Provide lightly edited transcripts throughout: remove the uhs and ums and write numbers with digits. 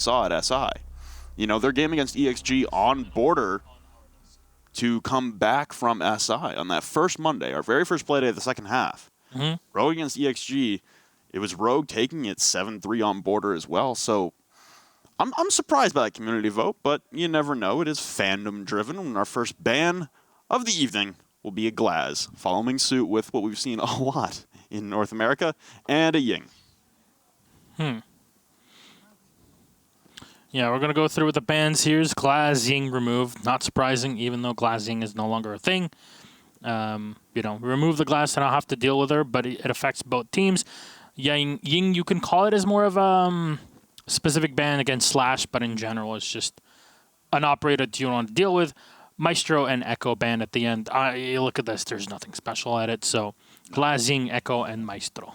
saw at SI. You know, their game against EXG on border to come back from SI on that first Monday, our very first play day of the second half. Rogue against EXG, it was Rogue taking it 7-3 on border as well. So I'm surprised by that community vote, but you never know. It is fandom driven. And our first ban of the evening will be a Glaz, following suit with what we've seen a lot in North America, and a Ying. Yeah, we're going to go through with the bans here. Glaz, Ying removed. Not surprising, even though Glaz Ying is no longer a thing. You know, remove the Glaz and I'll have to deal with her, but it affects both teams. Ying, you can call it as more of a specific ban against Slash, but in general, it's just an operator you don't want to deal with. Maestro and Echo ban at the end. Look at this. There's nothing special at it. So, Glaz, Ying, Echo, and Maestro.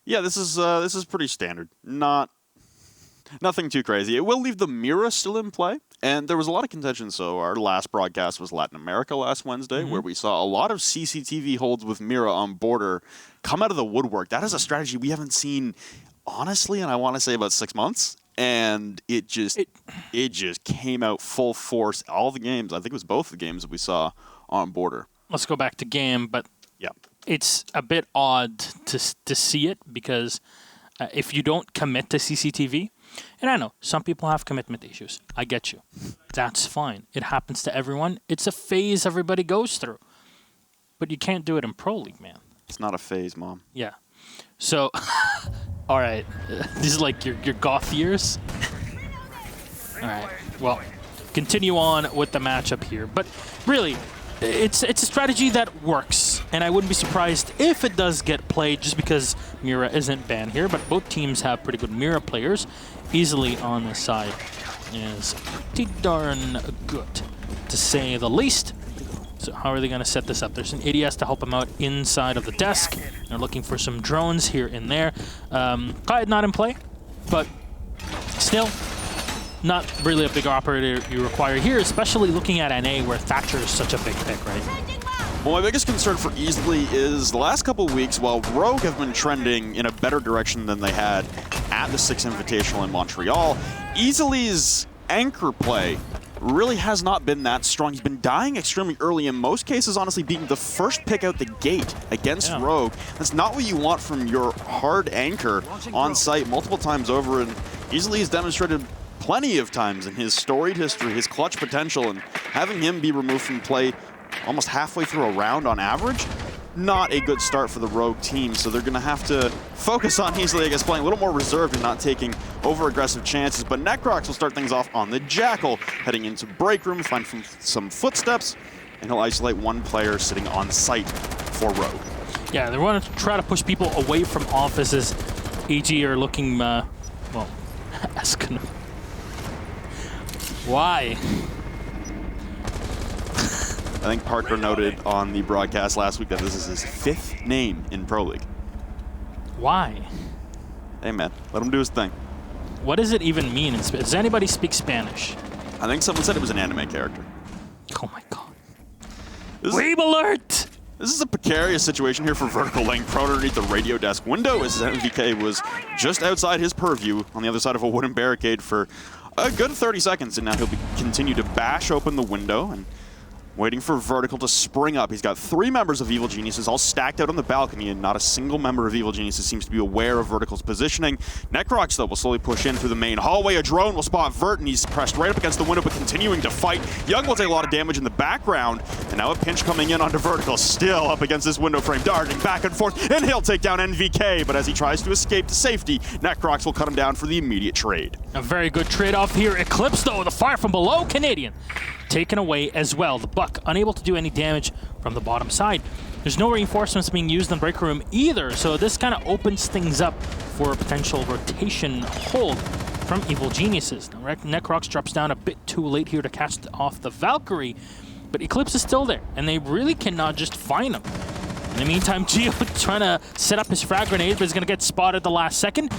Yeah, this is pretty standard. Nothing too crazy. It will leave the Mira still in play, and there was a lot of contention. So our last broadcast was Latin America last Wednesday, where we saw a lot of CCTV holds with Mira on border come out of the woodwork. That is a strategy we haven't seen, honestly, and I want to say about 6 months. And it just came out full force. All the games, I think it was both the games that we saw on border. Let's go back to game, but yeah, it's a bit odd to see it because if you don't commit to CCTV, and I know some people have commitment issues. I get you. That's fine. It happens to everyone. It's a phase everybody goes through. But you can't do it in Pro League, man. It's not a phase, Mom. Yeah. So, all right. This is like your goth years. All right. Well, continue on with the matchup here. But really, it's a strategy that works. And I wouldn't be surprised if it does get played just because Mira isn't banned here. But both teams have pretty good Mira players. Easily on the side is pretty darn good, to say the least. So how are they going to set this up? There's an ADS to help them out inside of the desk. They're looking for some drones here and there. Clyde not in play, but still not really a big operator you require here, especially looking at NA where Thatcher is such a big pick, right? Well, my biggest concern for Easily is the last couple of weeks, while Rogue have been trending in a better direction than they had at the 6 Invitational in Montreal, Easily's anchor play really has not been that strong. He's been dying extremely early, in most cases, honestly, being the first pick out the gate against Rogue. That's not what you want from your hard anchor on site multiple times over, and Easily has demonstrated plenty of times in his storied history, his clutch potential, and having him be removed from play almost halfway through a round on average, not a good start for the Rogue team. So they're going to have to focus on Easily, I guess, playing a little more reserved and not taking over-aggressive chances. But Necrox will start things off on the Jackal, heading into break room, find some footsteps, and he'll isolate one player sitting on site for Rogue. Yeah, they want to try to push people away from offices. EG are looking, well, asking why? I think Parker noted on the broadcast last week that this is his 5th name in Pro League. Why? Hey, man, let him do his thing. What does it even mean? Does anybody speak Spanish? I think someone said it was an anime character. Oh my god. Weeb alert! This is a precarious situation here for Vertical, laying prone underneath the radio desk window as MVK was just outside his purview on the other side of a wooden barricade for a good 30 seconds, and now he'll continue to bash open the window and waiting for Vertical to spring up. He's got 3 members of Evil Geniuses all stacked out on the balcony, and not a single member of Evil Geniuses seems to be aware of Vertical's positioning. Necrox, though, will slowly push in through the main hallway. A drone will spot Vert, and he's pressed right up against the window, but continuing to fight. Young will take a lot of damage in the background, and now a pinch coming in onto Vertical, still up against this window frame, darting back and forth, and he'll take down NVK, but as he tries to escape to safety, Necrox will cut him down for the immediate trade. A very good trade-off here. Eclipse, though, the fire from below, Canadian taken away as well. The Buck unable to do any damage from the bottom side. There's no reinforcements being used in the break room either, so this kind of opens things up for a potential rotation hold from Evil Geniuses. Now, Necrox drops down a bit too late here to cast off the Valkyrie, but Eclipse is still there, and they really cannot just find him. In the meantime, Geo trying to set up his frag grenade, but he's going to get spotted the last second.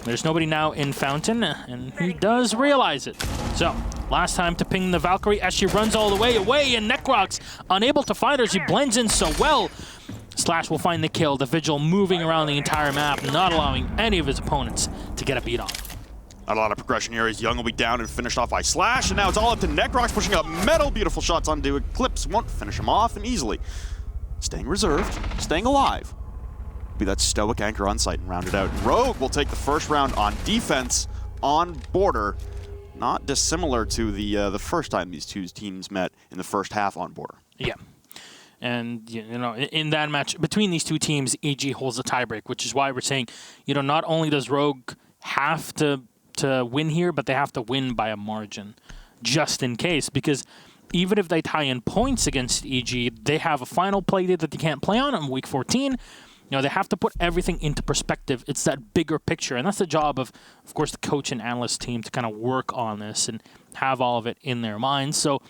There's nobody now in Fountain, and he does realize it. So, last time to ping the Valkyrie as she runs all the way away, and Necrox unable to find her. She blends in so well. Slash will find the kill. The Vigil moving around the entire map, not allowing any of his opponents to get a beat on. Not a lot of progression here as Young will be down and finished off by Slash, and now it's all up to Necrox pushing up Metal. Beautiful shots onto Eclipse. Won't finish him off, and easily. Staying reserved, staying alive. Be that stoic anchor on site and round it out. And Rogue will take the first round on defense on Border. Not dissimilar to the first time these two teams met in the first half on Border. Yeah. And, in that match, between these two teams, EG holds a tiebreak, which is why we're saying, not only does Rogue have to win here, but they have to win by a margin, just in case. Because even if they tie in points against EG, they have a final play date that they can't play on week 14. They have to put everything into perspective. It's that bigger picture, and that's the job of course, the coach and analyst team to kind of work on this and have all of it in their minds. So,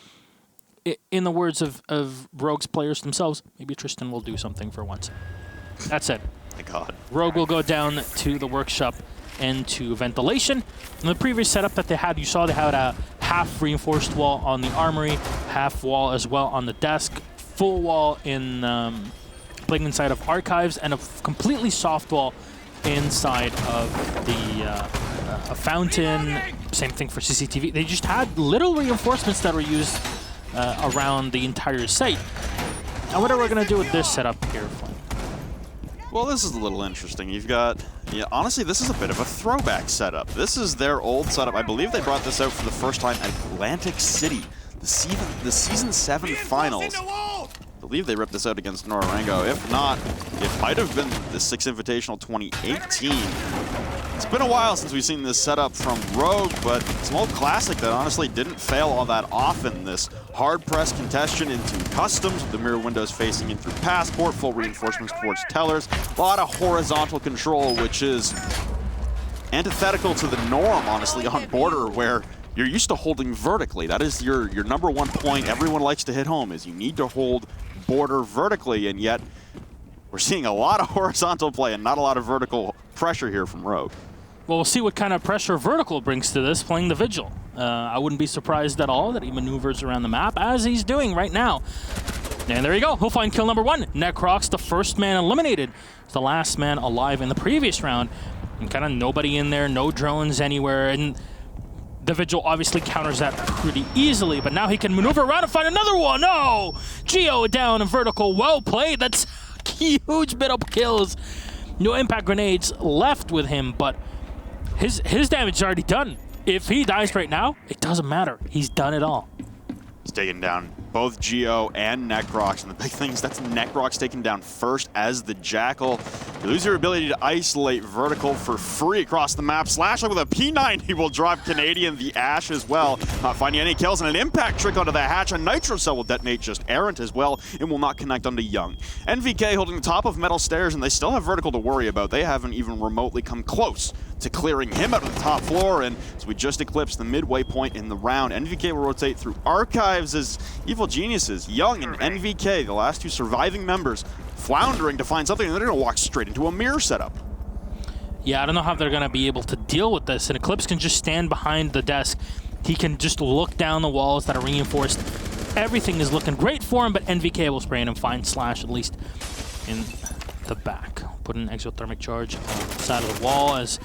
in the words of Rogue's players themselves, maybe Tristan will do something for once. That's it. Thank God. Rogue will go down to the workshop and to ventilation. In the previous setup that they had, you saw they had a half reinforced wall on the armory, half wall as well on the desk, full wall in playing inside of archives, and a completely soft wall inside of the a fountain. Same thing for CCTV. They just had little reinforcements that were used around the entire site. Now, what are we going to do with this setup here, Flynn? Well, this is a little interesting. You've got, honestly, this is a bit of a throwback setup. This is their old setup. I believe they brought this out for the first time at Atlantic City, the Season 7 Finals. I believe they ripped this out against Norango. If not, it might have been the 6 Invitational 2018. It's been a while since we've seen this setup from Rogue, but it's an old classic that honestly didn't fail all that often. This hard-press contention into customs with the mirror windows facing in through Passport, full reinforcements towards Tellers, a lot of horizontal control, which is antithetical to the norm, honestly, on Border, where you're used to holding vertically. That is your number one point everyone likes to hit home, is you need to hold Border vertically, and yet we're seeing a lot of horizontal play and not a lot of vertical pressure here from Rogue. Well, we'll see what kind of pressure Vertical brings to this, playing the Vigil. I wouldn't be surprised at all that he maneuvers around the map, as he's doing right now. And there you go. He'll find kill number 1. Necrox, the first man eliminated. It's the last man alive in the previous round. And kind of nobody in there, no drones anywhere. And the Vigil obviously counters that pretty easily, but now he can maneuver around and find another one. Oh! Geo down and Vertical. Well played. That's huge bit of kills. No impact grenades left with him, but his damage is already done. If he dies right now, it doesn't matter. He's done it all. He's taking down both Geo and Necrox, and the big thing is that's Necrox taken down first as the Jackal. You lose your ability to isolate Vertical for free across the map. Slash with a P90 he will drive Canadian the Ash as well. Not finding any kills, and an impact trick onto the hatch. A Nitro Cell will detonate just errant as well, and will not connect onto Young. NVK holding the top of Metal Stairs, and they still have Vertical to worry about. They haven't even remotely come close to clearing him out of the top floor, and as we just eclipsed the midway point in the round, NVK will rotate through Archives as Evil Geniuses, Young and NVK, the last two surviving members, floundering to find something, and they're going to walk straight into a mirror setup. Yeah, I don't know how they're going to be able to deal with this, and Eclipse can just stand behind the desk. He can just look down the walls that are reinforced. Everything is looking great for him, but NVK will spray in and find Slash, at least in the back. Put an exothermic charge on the side of the wall as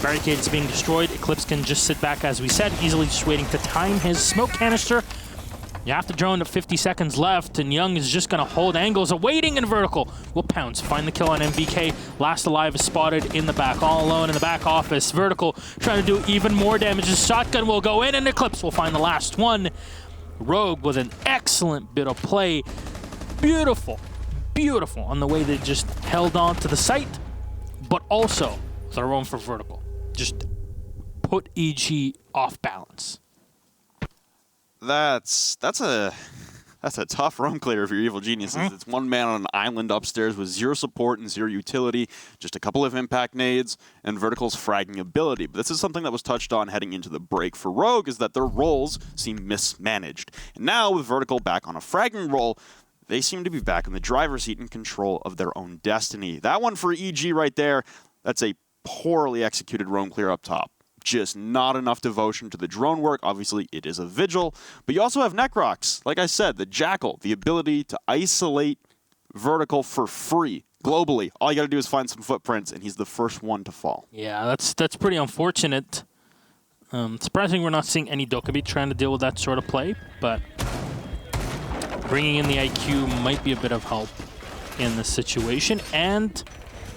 barricades being destroyed. Eclipse can just sit back, as we said, easily just waiting to time his smoke canister. You have to drone to 50 seconds left, and Young is just going to hold angles, awaiting in Vertical. Will pounce, find the kill on MVK. Last alive is spotted in the back, all alone in the back office. Vertical trying to do even more damage. His shotgun will go in, and Eclipse will find the last one. Rogue with an excellent bit of play. Beautiful on the way they just held on to the site, but also their own for Vertical. Just put EG off balance. That's a tough roam clear if you're Evil Geniuses. It's one man on an island upstairs with 0 support and 0 utility, just a couple of impact nades, and Vertical's fragging ability. But this is something that was touched on heading into the break for Rogue, is that their roles seem mismanaged. And now with Vertical back on a fragging role, they seem to be back in the driver's seat in control of their own destiny. That one for EG right there, that's a poorly executed roam clear up top. Just not enough devotion to the drone work. Obviously, it is a Vigil. But you also have Necrox. Like I said, the Jackal, the ability to isolate Vertical for free globally. All you got to do is find some footprints, and he's the first one to fall. Yeah, that's pretty unfortunate Surprising we're not seeing any Dokkaebi trying to deal with that sort of play, but bringing in the IQ might be a bit of help in this situation, and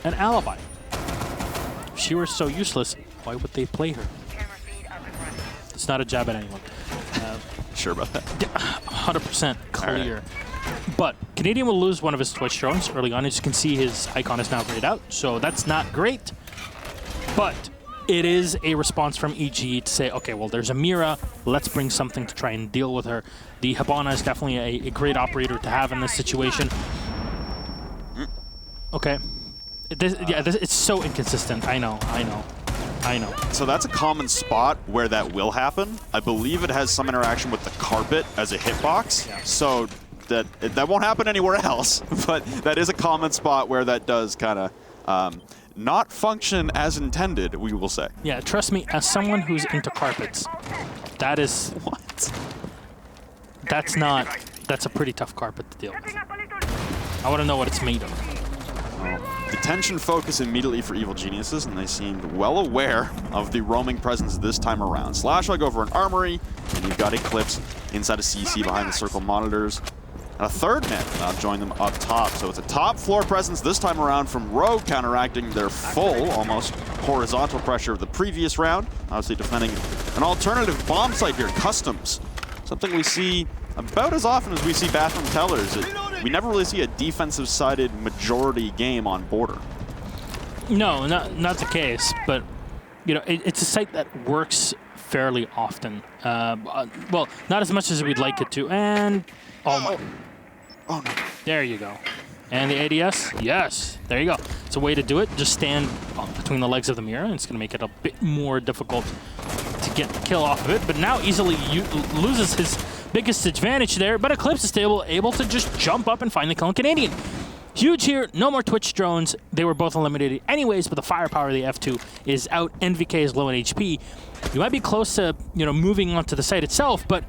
an alibi. If she were so useless, why would they play her? It's not a jab at anyone. Sure about that? 100% clear. But Canadian will lose one of his Twitch drones early on. As you can see, his icon is now grayed out, so that's not great. But it is a response from EG to say, okay, well, there's a Mira. Let's bring something to try and deal with her. The Hibana is definitely a great operator to have in this situation. Okay. It's so inconsistent. I know. So that's a common spot where that will happen. I believe it has some interaction with the carpet as a hitbox. Yeah. So that won't happen anywhere else, but that is a common spot where that does kind of not function as intended, we will say. Yeah, trust me, as someone who's into carpets, that is... What? That's a pretty tough carpet to deal with. I want to know what it's made of. Attention focus immediately for Evil Geniuses, and they seemed well aware of the roaming presence this time around. Slashlag over an armory, and you've got Eclipse inside a CC behind the circle monitors. And a third man now join them up top. So it's a top floor presence this time around from Rogue, counteracting their full, almost horizontal pressure of the previous round. Obviously defending an alternative bomb site here, Customs. Something we see about as often as we see Bathroom Tellers. We never really see a defensive-sided majority game on Border. No, not the case, but you know, it's a site that works fairly often. Well, not as much as we'd like it to. And oh no, there you go. And the ADS, yes, there you go. It's a way to do it. Just stand between the legs of the mirror, and it's going to make it a bit more difficult to get the kill off of it. But now easily loses his biggest advantage there, but Eclipse is able to just jump up and find the kill on Canadian. Huge here, no more Twitch drones. They were both eliminated anyways, but the firepower of the F2 is out. NVK is low in HP. You might be close to, you know, moving onto the site itself, but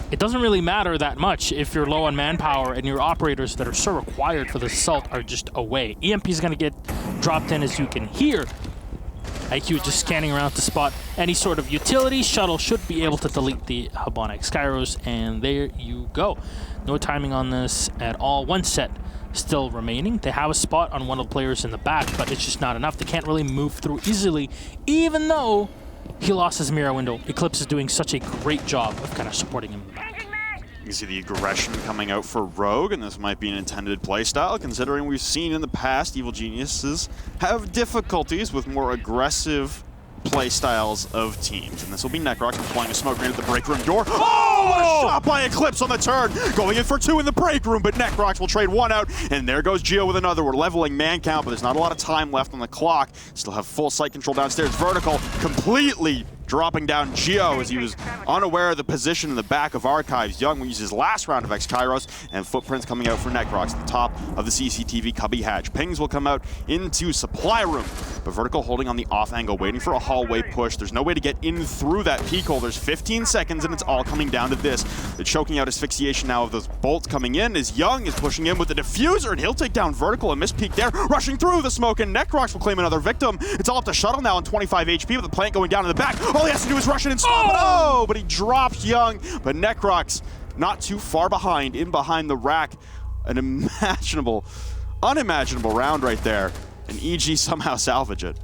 it doesn't really matter that much if you're low on manpower and your operators that are so required for the assault are just away. EMP is going to get dropped in, as you can hear. IQ just scanning around to spot any sort of utility. Shuttle should be able to delete the Hibana Skyros, and there you go. No timing on this at all. One set still remaining. They have a spot on one of the players in the back, but it's just not enough. They can't really move through easily, even though he lost his mirror window. Eclipse is doing such a great job of kind of supporting him in the back. You see the aggression coming out for Rogue, and this might be an intended playstyle, considering we've seen in the past Evil Geniuses have difficulties with more aggressive playstyles of teams. And this will be Necrox deploying a smoke grenade at the break room door. Oh! What a shot by Eclipse on the turn! Going in for two in the break room, but Necrox will trade one out, and there goes Geo with another. We're leveling man count, but there's not a lot of time left on the clock. Still have full sight control downstairs. Vertical completely dropping down Geo as he was unaware of the position in the back of Archives. Young will use his last round of X-Kairos, and footprints coming out for Necrox at the top of the CCTV cubby hatch. Pings will come out into supply room, but Vertical holding on the off angle, waiting for a hallway push. There's no way to get in through that peak hole. There's 15 seconds, and it's all coming down to this. The choking out asphyxiation now of those bolts coming in as Young is pushing in with the diffuser, and he'll take down Vertical and miss peak there. Rushing through the smoke, and Necrox will claim another victim. It's all up to Shuttle now on 25 HP with the plant going down in the back. All he has to do is rush in and stop it. Oh, but he drops Young. But Necrox not too far behind, in behind the rack. An unimaginable round right there. And EG somehow salvage it.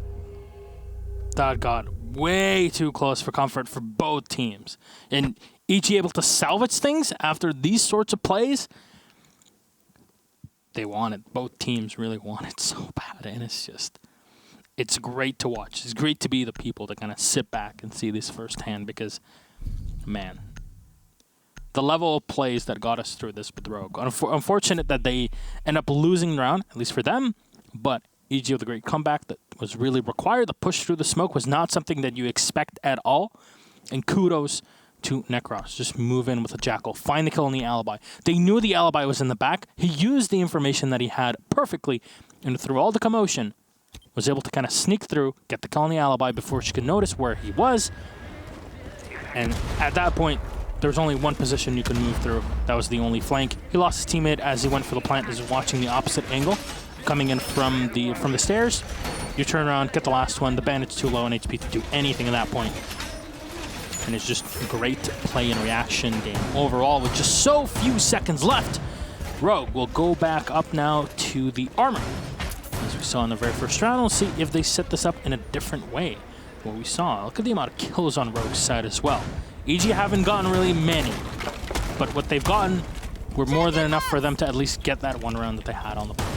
That got way too close for comfort for both teams. And EG able to salvage things after these sorts of plays. They want it. Both teams really want it so bad. And it's great to watch. It's great to be the people that kind of sit back and see this firsthand because, man, the level of plays that got us through this with Rogue. Unfortunate that they end up losing the round, at least for them, but EG with a great comeback that was really required. The push through the smoke was not something that you expect at all, and kudos to Necrox. Just move in with a Jackal, find the kill on the alibi. They knew the alibi was in the back. He used the information that he had perfectly, and through all the commotion, was able to kind of sneak through, get the kill on the alibi before she could notice where he was. And at that point, there was only one position you could move through. That was the only flank. He lost his teammate as he went for the plant. He's watching the opposite angle, coming in from the stairs. You turn around, get the last one. The bandit's too low in HP to do anything at that point. And it's just great play and reaction game overall with just so few seconds left. Rogue will go back up now to the armor. As we saw in the very first round, we'll see if they set this up in a different way. What we saw, look at the amount of kills on Rogue's side as well. EG haven't gotten really many, but what they've gotten were more than enough for them to at least get that one round that they had on the board.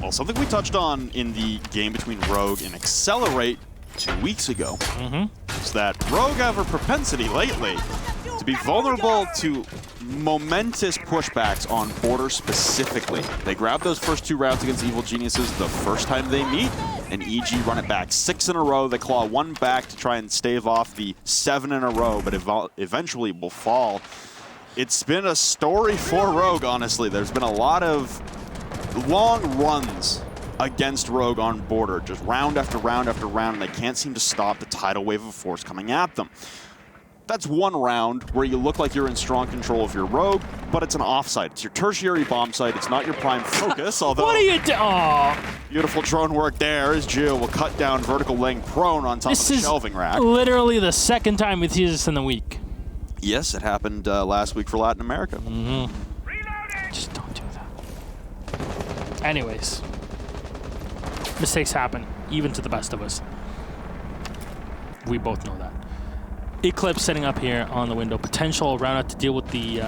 Well, something we touched on in the game between Rogue and Accelerate 2 weeks ago is that Rogue have a propensity lately to be vulnerable to momentous pushbacks on border specifically. They grab those first 2 rounds against Evil Geniuses the first time they meet, and EG run it back 6 in a row. They claw 1 back to try and stave off the 7 in a row, but eventually will fall. It's been a story for Rogue, honestly. There's been a lot of long runs against Rogue on border, just round after round after round, and they can't seem to stop the tidal wave of force coming at them. That's one round where you look like you're in strong control of your Rogue, but it's an offsite. It's your tertiary bomb site. It's not your prime focus, although... What are you doing? Oh. Beautiful drone work there as Gio will cut down vertical laying prone on top of the shelving rack. Literally the second time we see this in the week. Yes, it happened last week for Latin America. Just don't do that. Anyways. Mistakes happen, even to the best of us. We both know that. Eclipse setting up here on the window. Potential round out to deal with the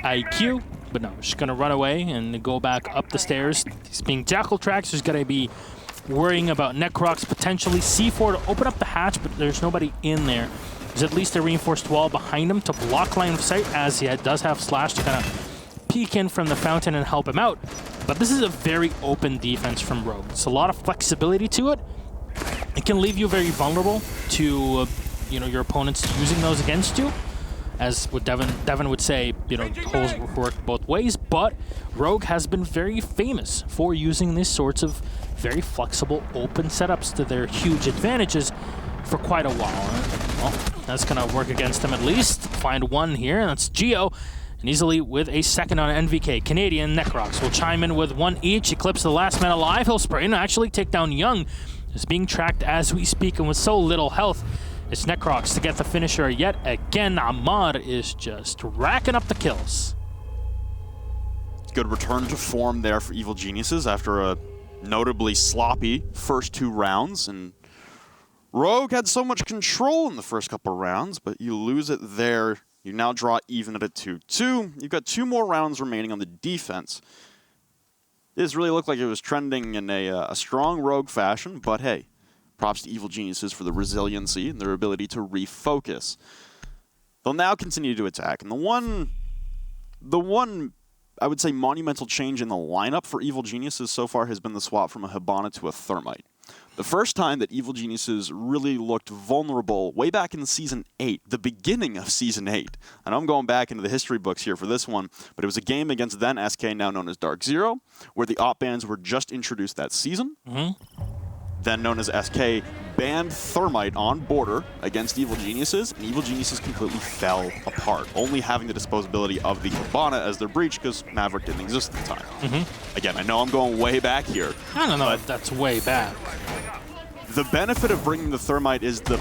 IQ, but no, just gonna run away and go back up the stairs. He's being jackal tracked, so he's gonna be worrying about Necrox potentially. C4 to open up the hatch, but there's nobody in there. There's at least a reinforced wall behind him to block line of sight, as he does have Slash to kind of peek in from the fountain and help him out. But this is a very open defense from Rogue. It's a lot of flexibility to it. It can leave you very vulnerable to your opponents using those against you. As what Devin would say, holes work both ways, but Rogue has been very famous for using these sorts of very flexible open setups to their huge advantages for quite a while. Well, that's gonna work against them at least. Find one here, and that's Gio. And easily with a second on NVK. Canadian Necrox will chime in with 1 each. Eclipse the last man alive. He'll spray and actually take down Young. Is being tracked as we speak, and with so little health. It's Necrox to get the finisher yet again. Ahmad is just racking up the kills. Good return to form there for Evil Geniuses after a notably sloppy first 2 rounds. And Rogue had so much control in the first couple rounds, but you lose it there. You now draw even at a 2-2. You've got 2 more rounds remaining on the defense. This really looked like it was trending in a strong Rogue fashion, but hey, props to Evil Geniuses for the resiliency and their ability to refocus. They'll now continue to attack, and the one I would say monumental change in the lineup for Evil Geniuses so far has been the swap from a Hibana to a Thermite. The first time that Evil Geniuses really looked vulnerable way back in Season 8, the beginning of Season 8. I know I'm going back into the history books here for this one, but it was a game against then SK, now known as Dark Zero, where the op bans were just introduced that season. Then known as SK, banned Thermite on border against Evil Geniuses, and Evil Geniuses completely fell apart, only having the disposability of the Hibana as their breach because Maverick didn't exist at the time. Again, I know I'm going way back here. I don't know if that's way back. The benefit of bringing the Thermite is the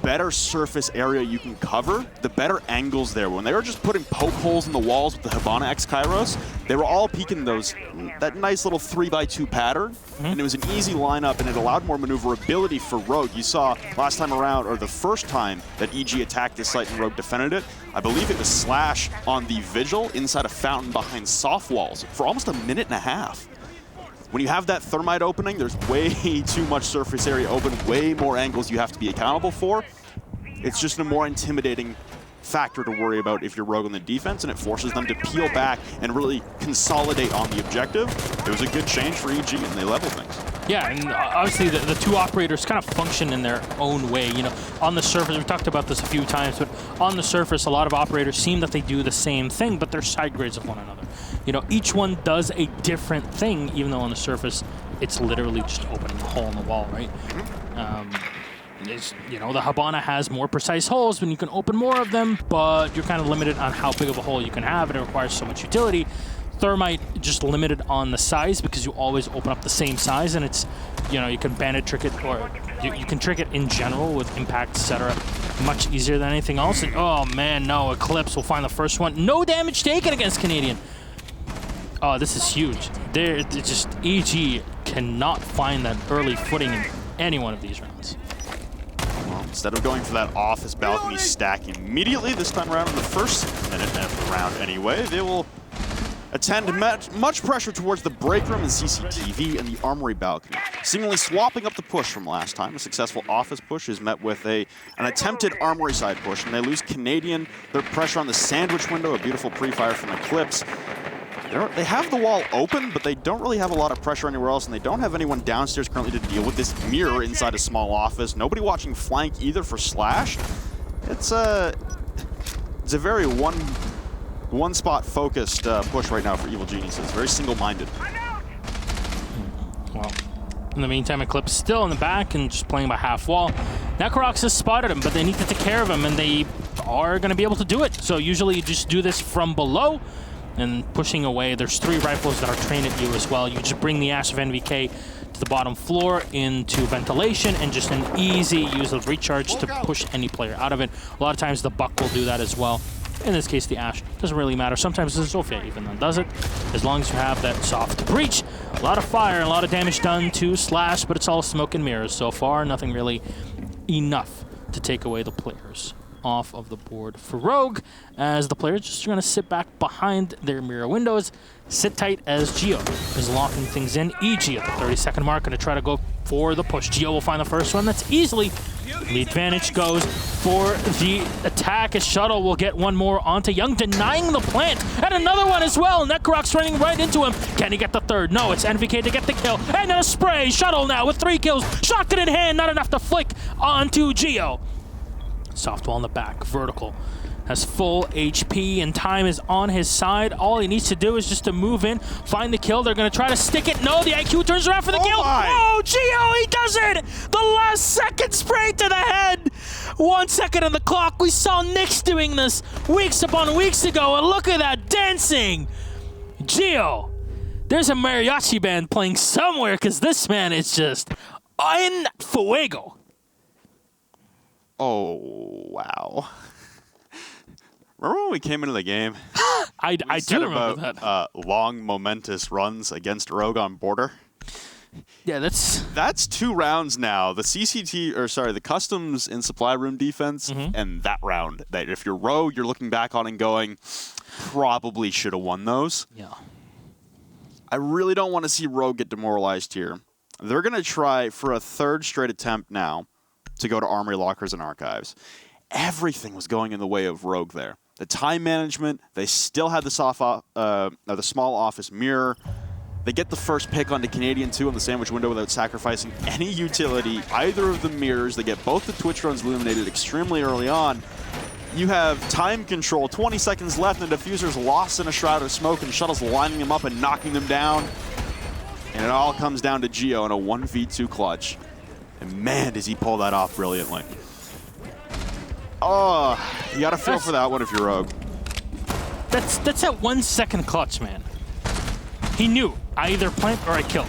better surface area you can cover, the better angles there. When they were just putting poke holes in the walls with the Hibana X Kairos, they were all peeking that nice little 3x2 pattern, and it was an easy lineup, and it allowed more maneuverability for Rogue. You saw last time around, or the first time that EG attacked this site and Rogue defended it, I believe it was Slash on the Vigil inside a fountain behind soft walls for almost a minute and a half. When you have that Thermite opening, there's way too much surface area open, way more angles you have to be accountable for. It's just a more intimidating factor to worry about if you're Rogue on the defense, and it forces them to peel back and really consolidate on the objective. It was a good change for EG, and they level things. Yeah, and obviously the 2 operators kind of function in their own way. On the surface, we've talked about this a few times, but on the surface, a lot of operators seem that they do the same thing, but they're side grades of one another. Each one does a different thing, even though on the surface, it's literally just opening a hole in the wall, right? The Hibana has more precise holes when you can open more of them, but you're kind of limited on how big of a hole you can have, and it requires so much utility. Thermite just limited on the size because you always open up the same size, and it's, you can bandit trick it, or you can trick it in general with impact, etc. much easier than anything else. And, oh man, no, Eclipse will find the first one. No damage taken against Canadian. Oh, this is huge. They're just EG cannot find that early footing in any one of these rounds. Well, instead of going for that office balcony stack immediately this time around in the first minute of the round anyway, they will attend much pressure towards the break room and CCTV and the armory balcony, seemingly swapping up the push from last time. A successful office push is met with an attempted armory side push, and they lose Canadian. Their pressure on the sandwich window, a beautiful pre-fire from Eclipse. They have the wall open, but they don't really have a lot of pressure anywhere else, and they don't have anyone downstairs currently to deal with this mirror inside a small office. Nobody watching flank either for Slash. It's a very one spot focused push right now for Evil Geniuses. Very single-minded. Well, in the meantime, Eclipse still in the back and just playing by half wall. Necrox has spotted him, but they need to take care of him, and they are going to be able to do it. So usually you just do this from below and pushing away. There's 3 rifles that are trained at you as well. You just bring the Ash of NVK to the bottom floor into ventilation and just an easy use of recharge to push any player out of it. A lot of times the Buck will do that as well. In this case, the Ash doesn't really matter. Sometimes the Sophia even then does it, as long as you have that soft breach. A lot of fire and a lot of damage done to Slash, but it's all smoke and mirrors so far. Nothing really enough to take away the players off of the board for Rogue, as the players just going to sit back behind their mirror windows, sit tight as Geo is locking things in. EG at the 30-second mark going to try to go for the push. Geo will find the first one. That's easily. The advantage goes for the attack, as Shuttle will get one more onto Young, denying the plant, and another one as well. Necrox running right into him. Can he get the third? No, it's NVK to get the kill, and a spray. Shuttle now with 3 kills. Shotgun in hand, not enough to flick onto Geo. Softwall in the back, vertical. Has full HP and time is on his side. All he needs to do is just to move in, find the kill. They're going to try to stick it. No, the IQ turns around for the kill. Oh, Geo, he does it! The last second spray to the head. 1 second on the clock. We saw Nyx doing this weeks upon weeks ago, and look at that dancing. Geo, there's a mariachi band playing somewhere, because this man is just en fuego. Oh, wow. Remember when we came into the game? I do remember that. Long, momentous runs against Rogue on border. Yeah, that's 2 rounds now. The customs and supply room defense, and that round. That if you're Rogue, you're looking back on and going, probably should have won those. Yeah. I really don't want to see Rogue get demoralized here. They're going to try for a 3rd straight attempt now to go to Armory Lockers and Archives. Everything was going in the way of Rogue there. The time management, they still had the small office mirror. They get the first pick onto Canadian 2 on the sandwich window without sacrificing any utility, either of the mirrors. They get both the Twitch drones illuminated extremely early on. You have time control, 20 seconds left, and the diffuser's lost in a shroud of smoke, and Shuttle's lining them up and knocking them down. And it all comes down to Geo in a 1v2 clutch. And man, does he pull that off brilliantly. Oh, you gotta feel for that one if you're Rogue. That's that 1 second clutch, man. He knew, I either plant or I kill.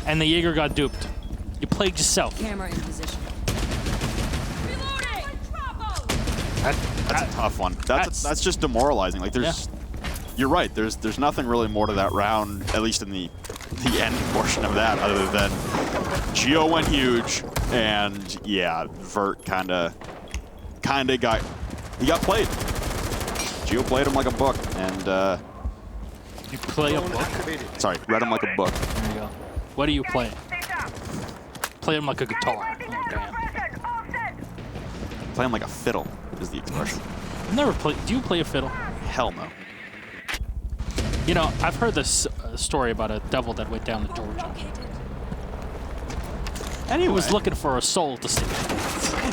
And the Jaeger got duped. You plagued yourself. Camera in position. That's a tough one. That's just demoralizing. Like you're right. There's nothing really more to that round, at least in the end portion of that, other than Geo went huge, and yeah, Vert kind of got played. Geo played him like a book, and you play a book? Sorry, read him like a book. There you go. What do you play? Play him like a guitar. Oh damn. Play him like a fiddle is the expression. I've never played. Do you play a fiddle? Hell no. You know, I've heard this story about a devil that went down to Georgia. Anyway. He was looking for a soul to sing.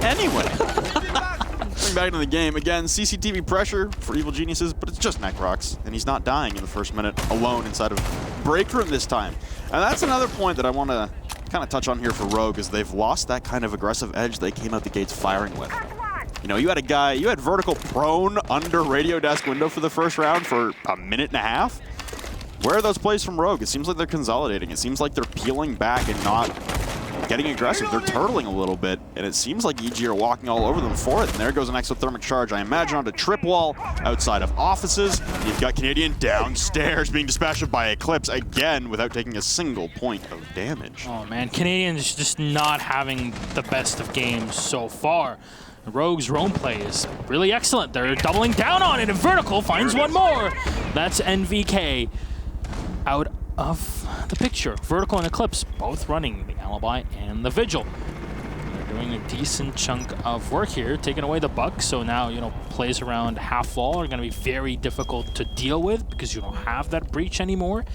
Anyway. Coming back into the game, again, CCTV pressure for Evil Geniuses, but it's just Necrox, and he's not dying in the first minute alone inside of Break Room this time. And that's another point that I want to kind of touch on here for Rogue, is they've lost that kind of aggressive edge they came out the gates firing with. You know, you had vertical prone under radio desk window for the first round for a minute and a half. Where are those plays from Rogue? It seems like they're consolidating. It seems like they're peeling back and not getting aggressive. They're turtling a little bit, and it seems like EG are walking all over them for it. And there goes an exothermic charge, I imagine, onto trip wall outside of offices. You've got Canadian downstairs being dispatched by Eclipse again without taking a single point of damage. Oh man, Canadians just not having the best of games so far. Rogue's roam play is really excellent. They're doubling down on it, and Vertical finds one more. That's NVK out of the picture. Vertical and Eclipse both running the Alibi and the Vigil. They're doing a decent chunk of work here, taking away the buck. So now, you know, plays around half wall are going to be very difficult to deal with because you don't have that breach anymore.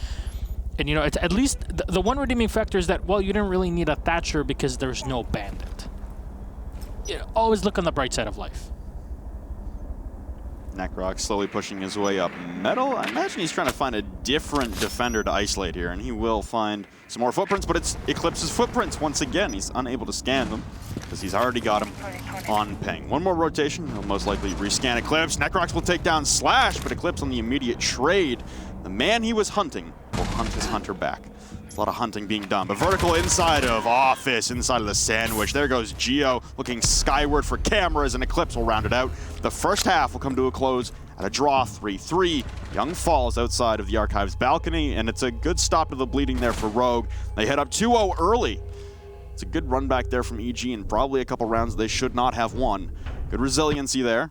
And, you know, it's at least the one redeeming factor is that, well, you didn't really need a Thatcher because there's no Bandit. You know, always look on the bright side of life. Necrox slowly pushing his way up metal. I imagine he's trying to find a different defender to isolate here, and he will find some more footprints, but it's Eclipse's footprints once again. He's unable to scan them because he's already got him on ping. One more rotation, he'll most likely rescan Eclipse. Necrox will take down Slash, but Eclipse on the immediate trade. The man he was hunting will hunt his hunter back. A lot of hunting being done, but Vertical inside of office, inside of the sandwich. There goes Geo looking skyward for cameras, and Eclipse will round it out. The first half will come to a close at a draw 3-3. Young falls outside of the Archives balcony, and it's a good stop to the bleeding there for Rogue. They head up 2-0 early. It's a good run back there from EG, and probably a couple rounds they should not have won. Good resiliency there,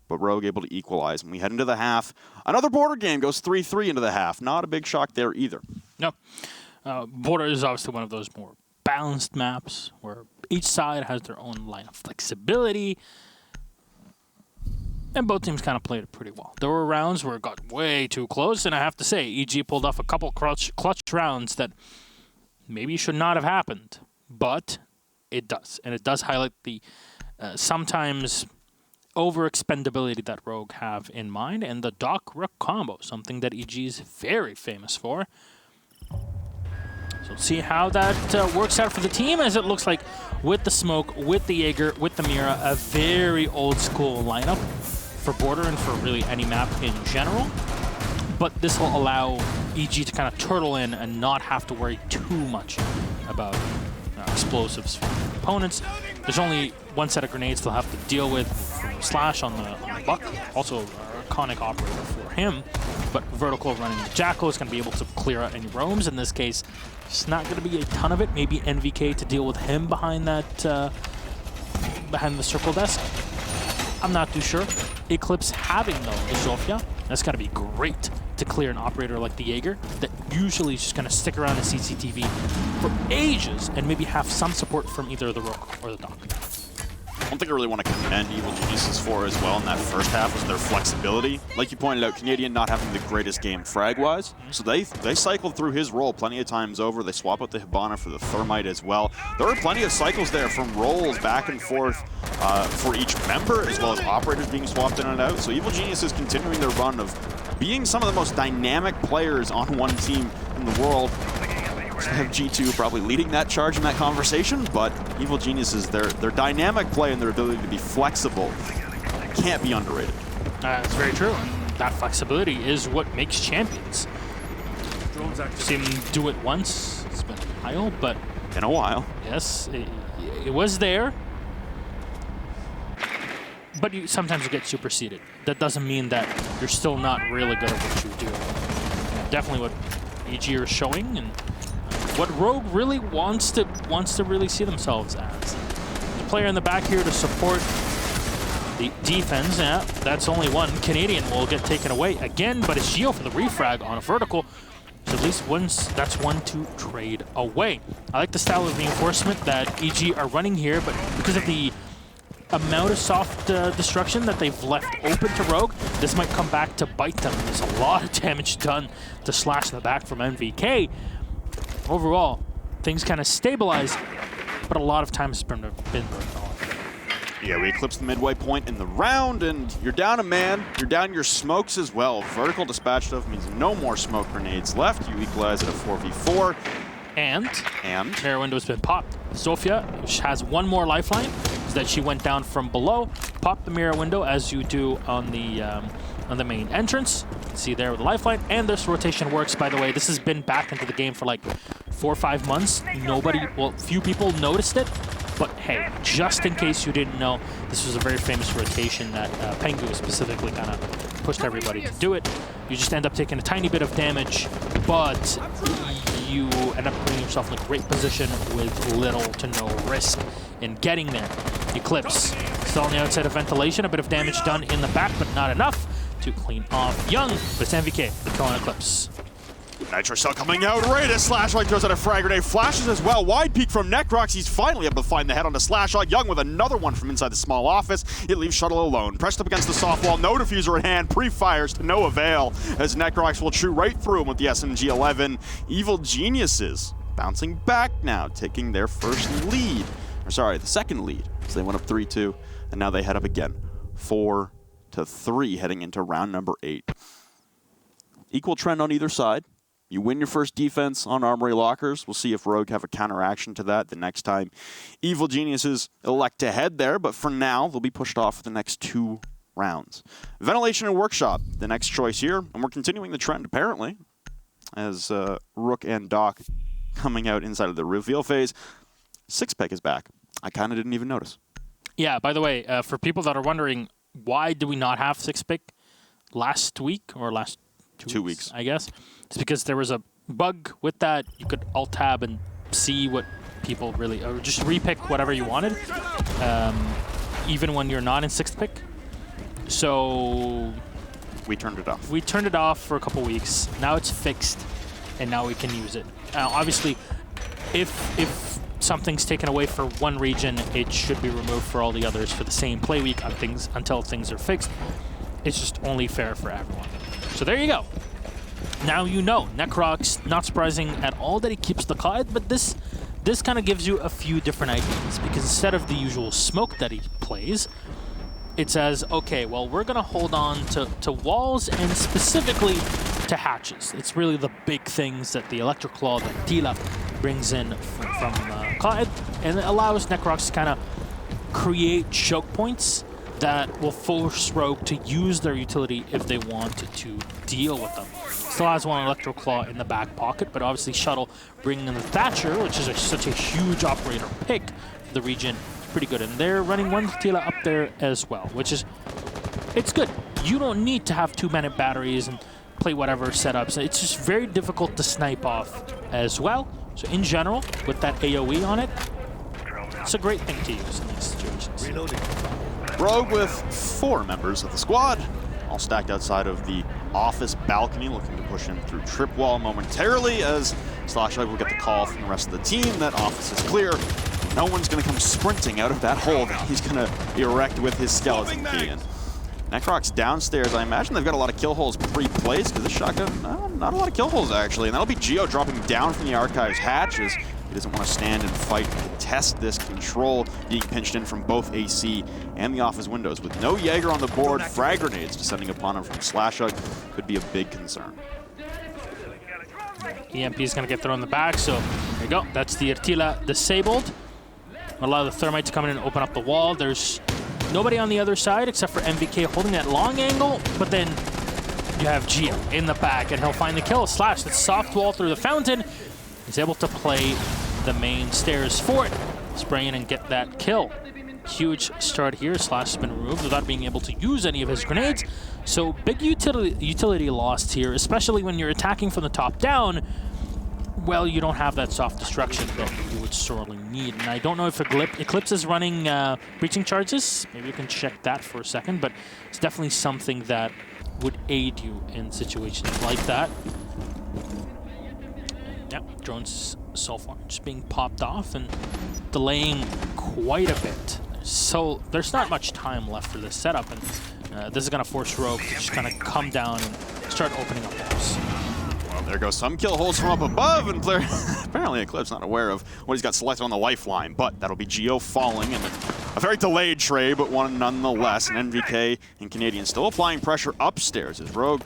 but Rogue able to equalize. And we head into the half. Another border game goes 3-3 into the half. Not a big shock there either. No. Border is obviously one of those more balanced maps where each side has their own line of flexibility, and both teams kind of played it pretty well. There were rounds where it got way too close, and I have to say, EG pulled off a couple clutch rounds that maybe should not have happened, but it does, and it does highlight the sometimes overexpendability that Rogue have in mind, and the Doc Rook combo, something that EG is very famous for. So see how that works out for the team, as it looks like with the Smoke, with the Jaeger, with the Mira, a very old school lineup for Border and for really any map in general. But this will allow EG to kind of turtle in and not have to worry too much about explosives from opponents. There's only one set of grenades they'll have to deal with from Slash on the Buck, also an iconic operator for him. But Vertical running the Jackal is going to be able to clear out any roams. In this case, it's not going to be a ton of it. Maybe NVK to deal with him behind that, behind the circle desk. I'm not too sure. Eclipse having, though, the Zofia, that's got to be great to clear an operator like the Jaeger that usually is just going to stick around in CCTV for ages and maybe have some support from either the Rook or the Doc. One thing I really want to commend Evil Geniuses for as well in that first half was their flexibility. Like you pointed out, Canadian not having the greatest game frag-wise, so they cycled through his role plenty of times over. They swap out the Hibana for the Thermite as well. There were plenty of cycles there from rolls back and forth for each member, as well as operators being swapped in and out. So Evil Geniuses continuing their run of being some of the most dynamic players on one team in the world. I have G2 probably leading that charge in that conversation, but Evil Geniuses, their dynamic play and their ability to be flexible can't be underrated. That's very true. And that flexibility is what makes champions. Seen them do it once. It's been a while, but... In a while. Yes, it was there. But sometimes you get superseded. That doesn't mean that you're still not really good at what you do. Definitely what EG are showing, and what Rogue really wants to really see themselves as. The player in the back here to support the defense. Yeah, that's only one. Canadian will get taken away again, but it's Geo for the refrag on a Vertical. So at least that's one to trade away. I like the style of reinforcement that EG are running here, but because of the amount of soft destruction that they've left open to Rogue, this might come back to bite them. There's a lot of damage done to Slash in the back from NVK. Overall, things kind of stabilize, but a lot of time has been burned off. Yeah, we eclipsed the midway point in the round, and you're down a man. You're down your smokes as well. Vertical dispatched of means no more smoke grenades left. You equalize at a 4v4. And mirror window's been popped. Zofia, which has one more lifeline, is that she went down from below. Pop the mirror window as you do on the on the main entrance. You can see there with the lifeline, and this rotation works, by the way. This has been back into the game for like 4 or 5 months. Few people noticed it, but hey, just in case you didn't know, this was a very famous rotation that Pengu specifically kind of pushed everybody to do it. You just end up taking a tiny bit of damage, but you end up putting yourself in a great position with little to no risk in getting there. Eclipse still on the outside of ventilation, a bit of damage done in the back, but not enough to clean off Young. But it's MVK, the kill on Eclipse. Nitro Cell coming out right as Slashlight throws out a frag grenade, flashes as well. Wide peek from Necrox. He's finally able to find the head on the Slashlight. Young with another one from inside the small office. It leaves Shuttle alone. Pressed up against the soft wall, no diffuser at hand. Pre-fires to no avail as Necrox will chew right through him with the SMG-11. Evil Geniuses bouncing back now, taking their first lead. Or sorry, the second lead. So they went up 3-2, and now they head up again. 4-3 heading into round number 8. Equal trend on either side. You win your first defense on Armory Lockers. We'll see if Rogue have a counteraction to that the next time Evil Geniuses elect to head there, but for now, they'll be pushed off for the next 2 rounds. Ventilation and Workshop, the next choice here, and we're continuing the trend, apparently, as Rook and Doc coming out inside of the reveal phase. Sixpack is back. I kind of didn't even notice. Yeah, by the way, for people that are wondering, why do we not have Sixpack last week, or last 2 weeks, I guess? It's because there was a bug with that. You could alt-tab and see what people really, or just repick whatever you wanted, even when you're not in 6th pick. So we turned it off. We turned it off for a couple weeks. Now it's fixed, and now we can use it. Obviously, if something's taken away for one region, it should be removed for all the others for the same play week on things until things are fixed. It's just only fair for everyone. So there you go. Now you know. Necrox, not surprising at all that he keeps the COD, but this kind of gives you a few different ideas, because instead of the usual smoke that he plays, it says, okay, well, we're going to hold on to walls and specifically to hatches. It's really the big things that the Electric Claw, that Tila brings in from COD, and it allows Necrox to kind of create choke points that will force Rogue to use their utility if they want to deal with them. Still has one Electro Claw in the back pocket, but obviously Shuttle bringing in the Thatcher, which is such a huge operator pick for the region, pretty good. And they're running one Tila up there as well, which is, it's good. You don't need to have 2-minute batteries and play whatever setups. It's just very difficult to snipe off as well. So in general, with that AoE on it, it's a great thing to use in these situations. Reloading. Rogue with 4 members of the squad, all stacked outside of the office balcony, looking to push in through trip wall momentarily as Slashlight will get the call from the rest of the team that office is clear. No one's going to come sprinting out of that hole that he's going to erect with his skeleton key in. Necrox downstairs, I imagine they've got a lot of kill holes pre-placed, because this shotgun, not a lot of kill holes actually, and that'll be Geo dropping down from the Archives hatches. He doesn't want to stand and fight and contest this control, being pinched in from both AC and the office windows. With no Jaeger on the board, frag grenades descending upon him from Slashug could be a big concern. EMP is going to get thrown in the back, so there you go. That's the Artila disabled. Allow the Thermite to come in and open up the wall. There's nobody on the other side except for MVK holding that long angle, but then you have Geo in the back, and he'll find the kill. Slash, that soft wall through the fountain. He's able to play the main stairs for it, spray in and get that kill. Huge start here. Slash has been removed without being able to use any of his grenades. So big utility lost here, especially when you're attacking from the top down. Well, you don't have that soft destruction that you would sorely need. And I don't know if Eclipse is running breaching charges. Maybe you can check that for a second, but it's definitely something that would aid you in situations like that. Yep, drones so far just being popped off and delaying quite a bit. So there's not much time left for this setup, and this is going to force Rogue to just kind of come down and start opening up walls. Well, there goes some kill holes from up above, and apparently Eclipse not aware of what he's got selected on the lifeline, but that'll be Geo falling, and a very delayed trade, but one nonetheless. And NVK and Canadian still applying pressure upstairs as Rogue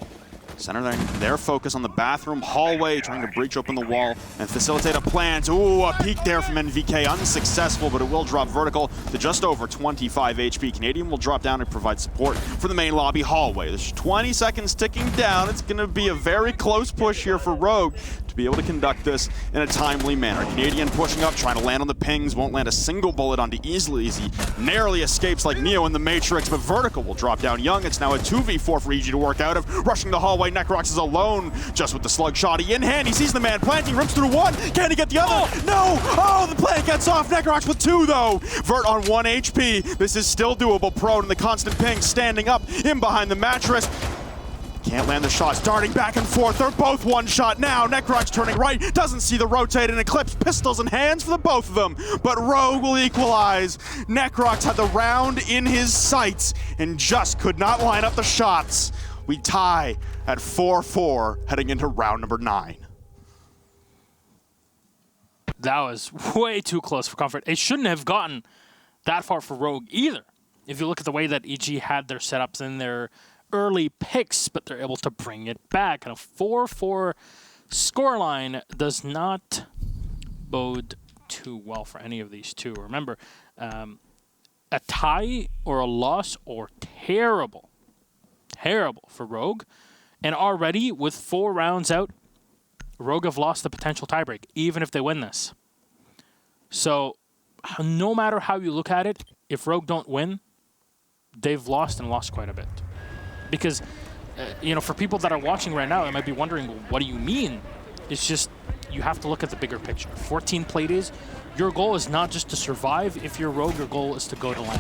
Centering their focus on the bathroom hallway, trying to breach open the wall and facilitate a plant. Ooh, a peek there from NVK, unsuccessful, but it will drop vertical to just over 25 HP. Canadian will drop down and provide support for the main lobby hallway. There's 20 seconds ticking down. It's going to be a very close push here for Rogue to be able to conduct this in a timely manner. Canadian pushing up, trying to land on the pings, won't land a single bullet onto Easily as he narrowly escapes like Neo in the Matrix, but vertical will drop down Young. It's now a 2v4 for EG to work out of. Rushing the hallway, Necrox is alone, just with the slug shotty in hand. He sees the man planting, rips through one. Can he get the other? No! Oh, the plant gets off. Necrox with two, though. Vert on 1 HP. This is still doable. Prone in the constant ping, standing up in behind the mattress. Can't land the shots, darting back and forth. They're both one shot now. Necrox turning right, doesn't see the rotate and Eclipse. Pistols in hands for the both of them, but Rogue will equalize. Necrox had the round in his sights and just could not line up the shots. We tie at 4-4 heading into round number 9. That was way too close for comfort. It shouldn't have gotten that far for Rogue either. If you look at the way that EG had their setups in their early picks, but they're able to bring it back. And a 4-4 scoreline does not bode too well for any of these two. Remember, a tie or a loss or terrible for Rogue. And already with 4 rounds out, Rogue have lost the potential tiebreak, even if they win this. So no matter how you look at it, if Rogue don't win, they've lost and lost quite a bit. Because, for people that are watching right now, they might be wondering, well, what do you mean? It's just, you have to look at the bigger picture. 14 play days, your goal is not just to survive. If you're Rogue, your goal is to go to LAN.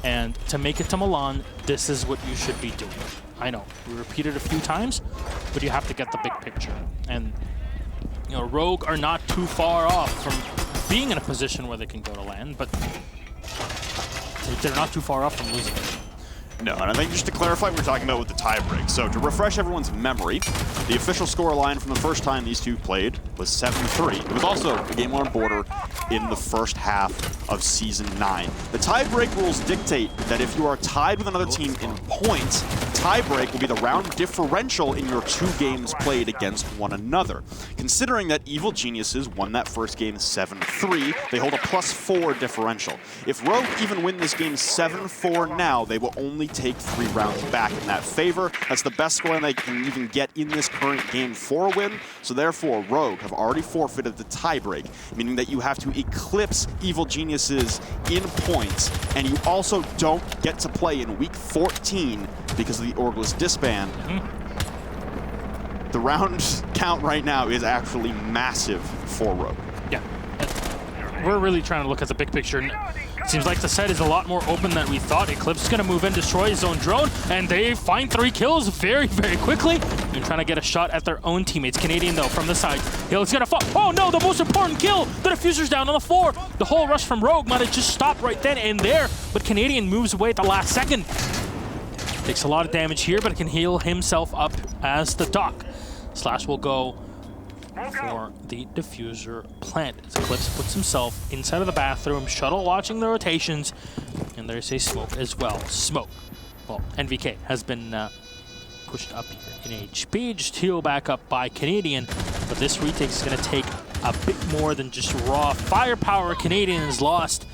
And to make it to Milan, this is what you should be doing. I know, we repeat it a few times, but you have to get the big picture. And, Rogue are not too far off from being in a position where they can go to LAN, but they're not too far off from losing it. No, and I think just to clarify what we're talking about with the tiebreak. So to refresh everyone's memory, the official score line from the first time these two played was 7-3. It was also a game-on border in the first half of Season 9. The tiebreak rules dictate that if you are tied with another team in points, tiebreak will be the round differential in your 2 games played against one another. Considering that Evil Geniuses won that first game 7-3, they hold a +4 differential. If Rogue even win this game 7-4 now, they will only take 3 rounds back in that favor. That's the best score they can even get in this current game for a win. So therefore, Rogue have already forfeited the tiebreak, meaning that you have to eclipse Evil Geniuses in points, and you also don't get to play in week 14 because of the Orgless disband. The round count right now is actually massive for Rogue. Yeah. We're really trying to look at the big picture. Seems like the set is a lot more open than we thought. Eclipse is going to move in, destroy his own drone, and they find 3 kills very, very quickly. They're trying to get a shot at their own teammates. Canadian, though, from the side. Hill's going to fall. Oh, no, the most important kill. The diffuser's down on the floor. The whole rush from Rogue might have just stopped right then and there, but Canadian moves away at the last second. Takes a lot of damage here, but can heal himself up as the Doc. Slash will go for the diffuser plant. As Eclipse puts himself inside of the bathroom, Shuttle watching the rotations, and there's a smoke as well. Smoke. Well, NVK has been pushed up here in HP, just healed back up by Canadian, but this retake is going to take a bit more than just raw firepower. Canadian is lost.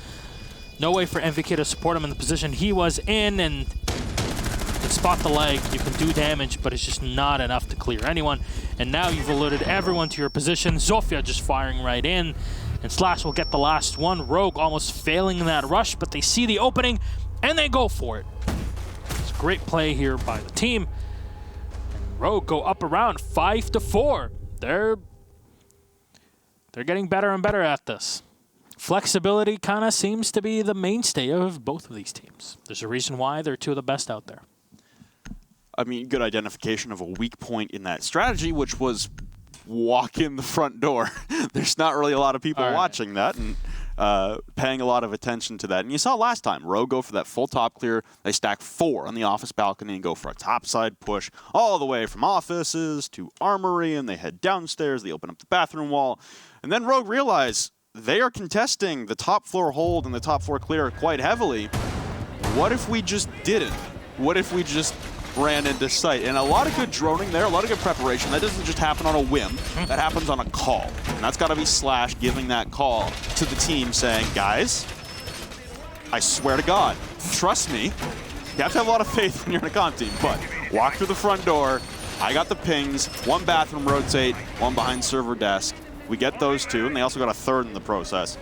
No way for NVK to support him in the position he was in, and you can spot the leg, you can do damage, but it's just not enough to clear anyone. And now you've alerted everyone to your position. Zofia just firing right in, and Slash will get the last one. Rogue almost failing in that rush, but they see the opening, and they go for it. It's a great play here by the team. And Rogue go up around 5-4. They're getting better and better at this. Flexibility kind of seems to be the mainstay of both of these teams. There's a reason why they're 2 of the best out there. I mean, good identification of a weak point in that strategy, which was walk in the front door. There's not really a lot of people watching that and paying a lot of attention to that. And you saw last time, Rogue go for that full top clear. They stack 4 on the office balcony and go for a topside push all the way from offices to armory, and they head downstairs. They open up the bathroom wall. And then Rogue realize they are contesting the top floor hold and the top floor clear quite heavily. What if we just didn't? What if we just ran into sight. And a lot of good droning there, a lot of good preparation. That doesn't just happen on a whim. That happens on a call. And that's got to be Slash giving that call to the team saying, guys, I swear to God, trust me. You have to have a lot of faith when you're in a comp team, but walk through the front door. I got the pings, one bathroom rotate, one behind server desk. We get those two, and they also got a third in the process.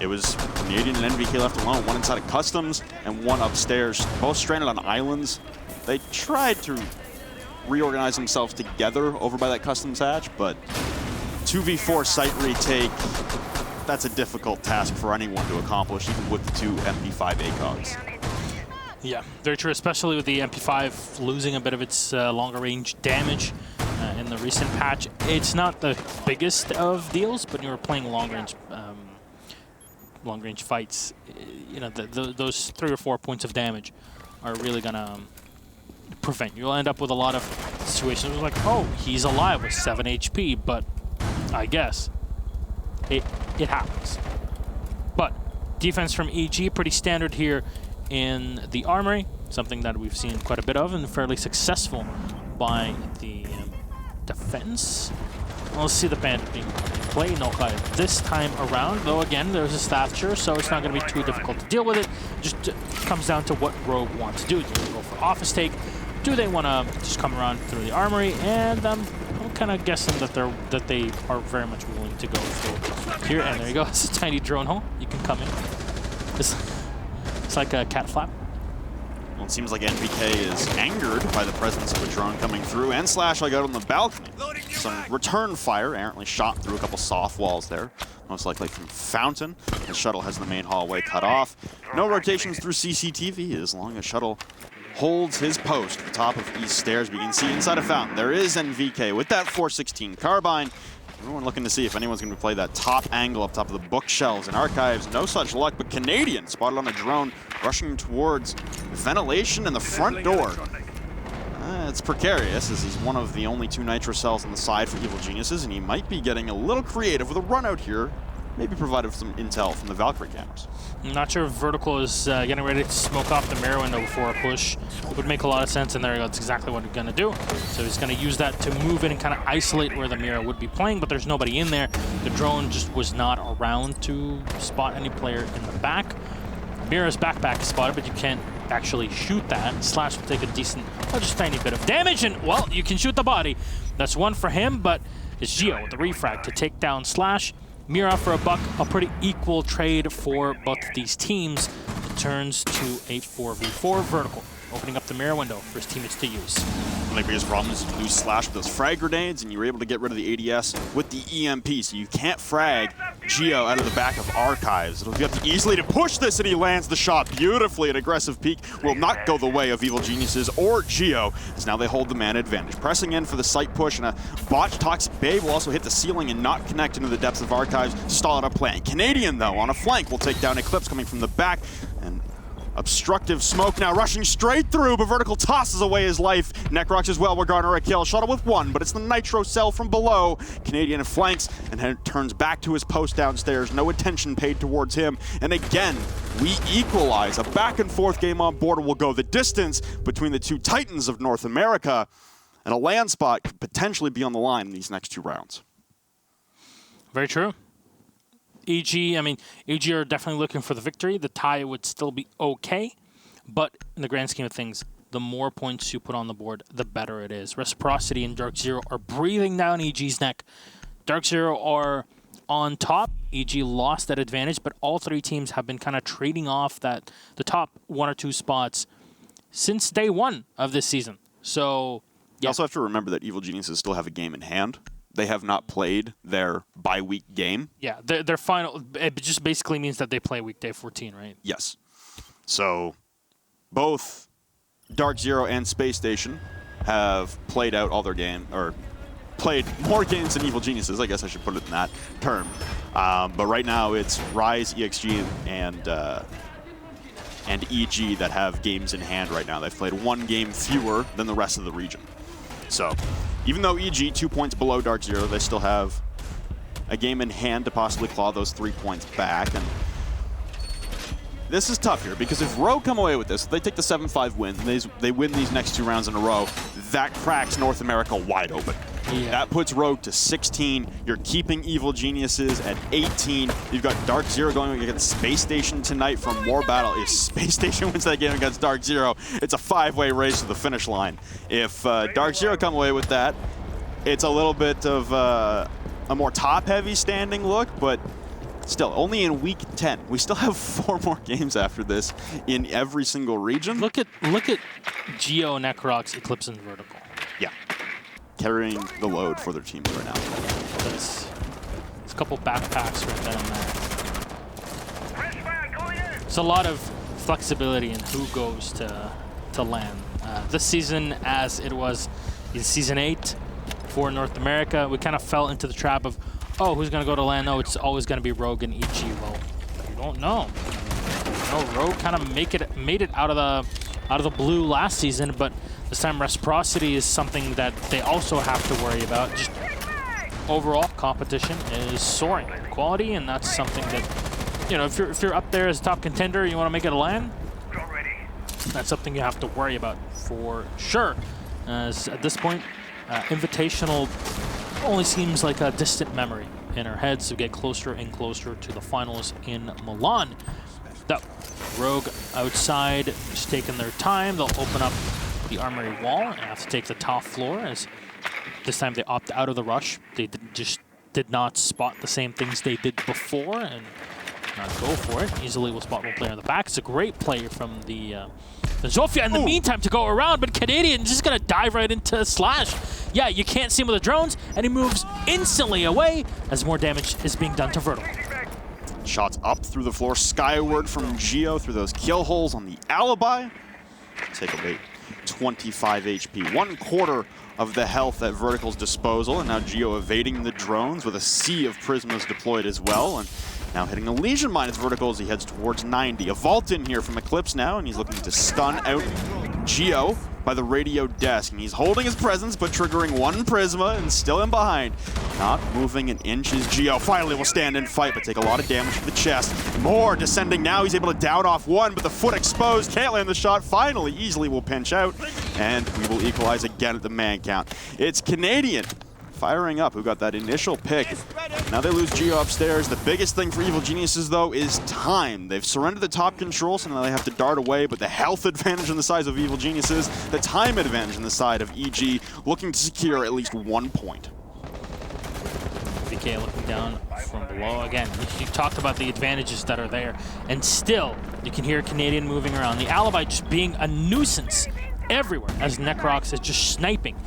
It was Canadian and NVK left alone, one inside of customs and one upstairs, both stranded on islands. They tried to reorganize themselves together over by that customs hatch, but 2v4 site retake, that's a difficult task for anyone to accomplish, even with the two MP5 ACOGs. Yeah, very true, especially with the MP5 losing a bit of its longer range damage in the recent patch. It's not the biggest of deals, but when you're playing long range fights, you know, those 3 or 4 points of damage are really gonna prevent. You'll end up with a lot of situations where like, oh, he's alive with 7 HP, but I guess it happens. But defense from EG, pretty standard here in the Armory, something that we've seen quite a bit of and fairly successful by the defense. We'll see the Bandit being played this time around, though again, there's a stature, so it's not going to be too difficult to deal with it. Just comes down to what Rogue wants to do. Do they go for office take? Do they want to just come around through the Armory? And I'm kind of guessing that they are very much willing to go through here. And there you go. It's a tiny drone hole. You can come in. It's like a cat flap. Well, it seems like NVK is angered by the presence of a drone coming through, and Slash like out on the balcony. Some return fire, errantly shot through a couple soft walls there, most likely from Fountain. The Shuttle has the main hallway cut off. No rotations through CCTV as long as Shuttle holds his post at the top of East Stairs. We can see inside of Fountain, there is NVK with that 416 carbine. Everyone looking to see if anyone's going to play that top angle up top of the bookshelves and archives. No such luck, but Canadian spotted on a drone rushing towards ventilation and the front door. It's precarious, as he's one of the only 2 nitro cells on the side for Evil Geniuses, and he might be getting a little creative with a run out here. Maybe provided some intel from the Valkyrie cameras. I'm not sure if Vertical is getting ready to smoke off the mirror window before a push. It would make a lot of sense, and there you go. That's exactly what he's going to do. So he's going to use that to move in and kind of isolate where the mirror would be playing, but there's nobody in there. The drone just was not around to spot any player in the back. Mirror's backpack is spotted, but you can't actually shoot that. Slash will take a decent, just tiny bit of damage, and, well, you can shoot the body. That's one for him, but it's Gio with the refrag to take down Slash. Mira for a buck, a pretty equal trade for both of these teams. It turns to a 4v4 Vertical, opening up the mirror window for his teammates to use. The biggest problem is you lose Slash with those frag grenades, and you were able to get rid of the ADS with the EMP, so you can't frag Gio out of the back of archives. It'll be up to easily to push this, and he lands the shot beautifully. An aggressive peek will not go the way of Evil Geniuses or Gio, as now they hold the man advantage. Pressing in for the site push, and a botched Toxic Babe will also hit the ceiling and not connect into the depths of archives to stall out a plan. Canadian, though, on a flank will take down Eclipse coming from the back, and obstructive smoke now rushing straight through, but Vertical tosses away his life. Necrox as well will garner a kill. Shuttle with 1, but it's the Nitro cell from below. Canadian flanks and then turns back to his post downstairs. No attention paid towards him. And again, we equalize. A back and forth game on border will go the distance between the 2 titans of North America, and a land spot could potentially be on the line in these next 2 rounds. Very true. EG, I mean, EG are definitely looking for the victory. The tie would still be okay, but in the grand scheme of things, the more points you put on the board, the better it is. Reciprocity and Dark Zero are breathing down EG's neck. Dark Zero are on top. EG lost that advantage, but all 3 teams have been kind of trading off the top 1 or 2 spots since day 1 of this season. So, yeah. You also have to remember that Evil Geniuses still have a game in hand. They have not played their bye-week game. Yeah, their final, it just basically means that they play weekday 14, right? Yes. So both Dark Zero and Space Station have played out all their game, or played more games than Evil Geniuses. I guess I should put it in that term. But right now it's Rise, EXG, and EG that have games in hand right now. They've played 1 game fewer than the rest of the region. So even though EG 2 points below Dark Zero, they still have a game in hand to possibly claw those 3 points back. And this is tough here, because if Rogue come away with this, they take the 7-5 win, they win these next 2 rounds in a row, that cracks North America wide open. Yeah. That puts Rogue to 16. You're keeping Evil Geniuses at 18. You've got Dark Zero going against Space Station tonight for more battle. If Space Station wins that game against Dark Zero, it's a 5-way race to the finish line. If Dark Zero come away with that, it's a little bit of a more top-heavy standing look, but still, only in week 10. We still have 4 more games after this in every single region. Look at Geo, Necrox, Eclipse, and Vertical. Yeah. Carrying the load for their teams right now. There's a couple backpacks right then and there. It's a lot of flexibility in who goes to LAN. This season, as it was in Season 8 for North America, we kind of fell into the trap of, oh, who's going to go to LAN? No, it's always going to be Rogue and EG. Well, you don't know. Rogue kind of made it out of the blue last season, but this time reciprocity is something that they also have to worry about. Just overall competition is soaring in quality, and that's something that, you know, if you're up there as a top contender, you want to make it a LAN, that's something you have to worry about for sure. As at this point, Invitational only seems like a distant memory in our heads. We get closer and closer to the finals in Milan. The Rogue outside just taking their time. They'll open up the armory wall and have to take the top floor, as this time they opt out of the rush. They did not spot the same things they did before and not go for it. Easily will spot one player in the back. It's a great play from the Zofia in the meantime to go around, but Canadian just gonna dive right into Slash. Yeah, you can't see him with the drones, and he moves instantly away as more damage is being done to Vertical. Shots up through the floor, skyward from Geo through those kill holes on the Alibi. Take a bait. 25 HP, 1/4 of the health at Vertical's disposal, and now Geo evading the drones with a sea of Prismas deployed as well, and now hitting a Legion Mine as Vertical as he heads towards 90. A vault in here from Eclipse now, and he's looking to stun out Geo by the radio desk, and he's holding his presence but triggering 1 Prisma and still in behind. Not moving an inch is Geo. Finally will stand and fight, but take a lot of damage to the chest. More descending now. He's able to down off 1, but the foot exposed. Can't land the shot. Finally, easily will pinch out, and we will equalize again at the man count. It's Canadian firing up, who got that initial pick. Now they lose Geo upstairs. The biggest thing for Evil Geniuses, though, is time. They've surrendered the top control, so now they have to dart away, but the health advantage on the side of Evil Geniuses, the time advantage on the side of EG, looking to secure at least 1 point. VK looking down from below. Again, you talked about the advantages that are there, and still, you can hear Canadian moving around. The Alibi just being a nuisance everywhere, as Necrox is just sniping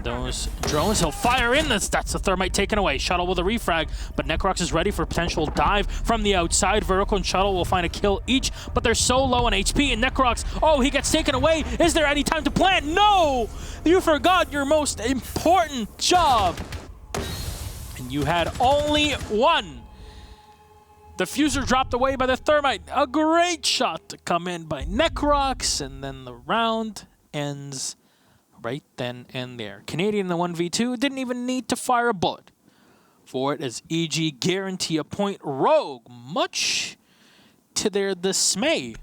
those drones. He'll fire in. That's the Thermite taken away. Shuttle with a refrag, but Necrox is ready for a potential dive from the outside. Vertical and Shuttle will find a kill each, but they're so low on HP, and Necrox, oh, he gets taken away. Is there any time to plant? No! You forgot your most important job. And you had only 1. Diffuser dropped away by the Thermite. A great shot to come in by Necrox, and then the round ends right then and there. Canadian in the 1v2 didn't even need to fire a bullet for it, as EG guarantee a point. Rogue, much to their dismay,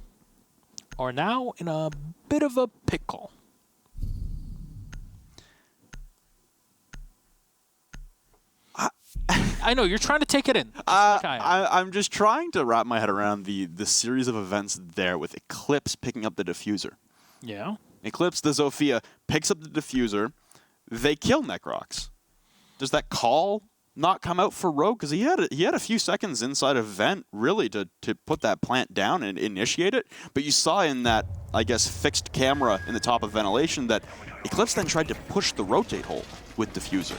are now in a bit of a pickle. I know, you're trying to take it in. I'm just trying to wrap my head around the series of events there with Eclipse picking up the diffuser. Yeah. Eclipse, the Zofia, picks up the diffuser. They kill Necrox. Does that call not come out for Rogue? Because he had a few seconds inside of vent, really, to put that plant down and initiate it. But you saw in that, I guess, fixed camera in the top of ventilation that Eclipse then tried to push the rotate hole with diffuser.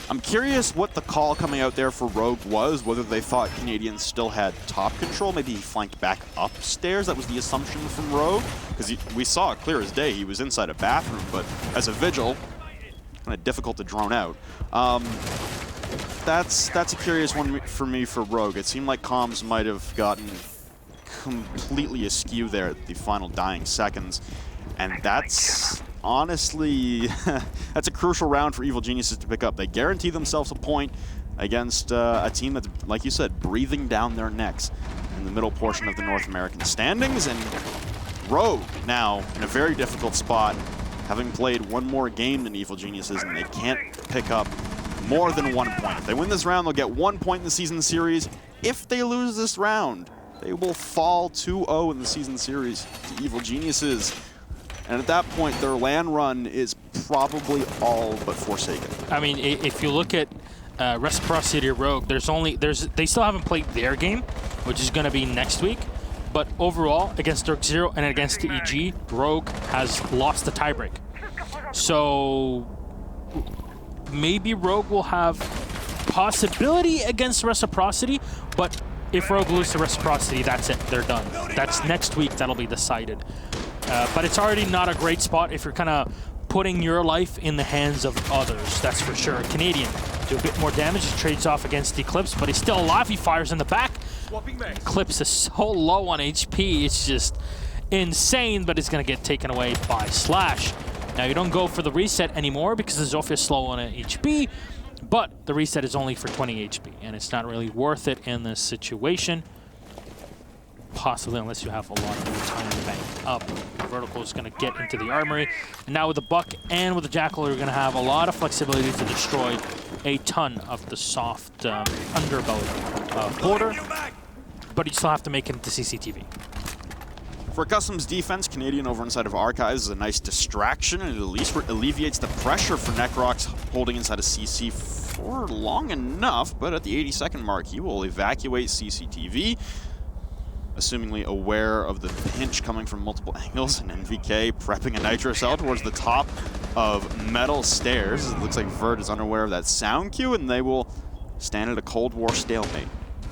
I'm curious what the call coming out there for Rogue was, whether they thought Canadians still had top control. Maybe he flanked back upstairs. That was the assumption from Rogue, because we saw it clear as day. He was inside a bathroom, but as a Vigil, kind of difficult to drone out. That's a curious one for me for Rogue. It seemed like comms might have gotten completely askew there at the final dying seconds, and that's honestly, that's a crucial round for Evil Geniuses to pick up. They guarantee themselves a point against a team that's, like you said, breathing down their necks. in the middle portion of the North American standings, and Rogue now in a very difficult spot, having played one more game than Evil Geniuses, and they can't pick up more than 1 point. If they win this round, they'll get 1 point in the season series. If they lose this round, they will fall 2-0 in the season series to Evil Geniuses. And at that point, their LAN run is probably all but forsaken. I mean, if you look at Reciprocity Rogue, they still haven't played their game, which is going to be next week. But overall, against Dirk Zero and against the EG, Rogue has lost the tiebreak. So maybe Rogue will have possibility against Reciprocity, but if Rogue loses to Reciprocity, that's it. They're done. That's next week. That'll be decided. But it's already not a great spot if you're kind of putting your life in the hands of others, that's for sure. Canadian do a bit more damage, he trades off against Eclipse, but he's still alive, he fires in the back. Eclipse is so low on HP, it's just insane, but it's going to get taken away by Slash. Now you don't go for the reset anymore because the Zofia is slow on HP, but the reset is only for 20 HP, and it's not really worth it in this situation. Possibly, unless you have a lot of time banked up. Vertical is going to get into the armory. And now with the Buck and with the Jackal, you're going to have a lot of flexibility to destroy a ton of the soft underbelly border. But you still have to make it into CCTV. For Custom's defense, Canadian over inside of Archives is a nice distraction, and it at least alleviates the pressure for Necrox holding inside of CC for long enough. But at the 82nd mark, he will evacuate CCTV. Assumingly aware of the pinch coming from multiple angles, and NVK prepping a Nitro Cell towards the top of metal stairs. It looks like Vert is unaware of that sound cue, and they will stand at a Cold War stalemate.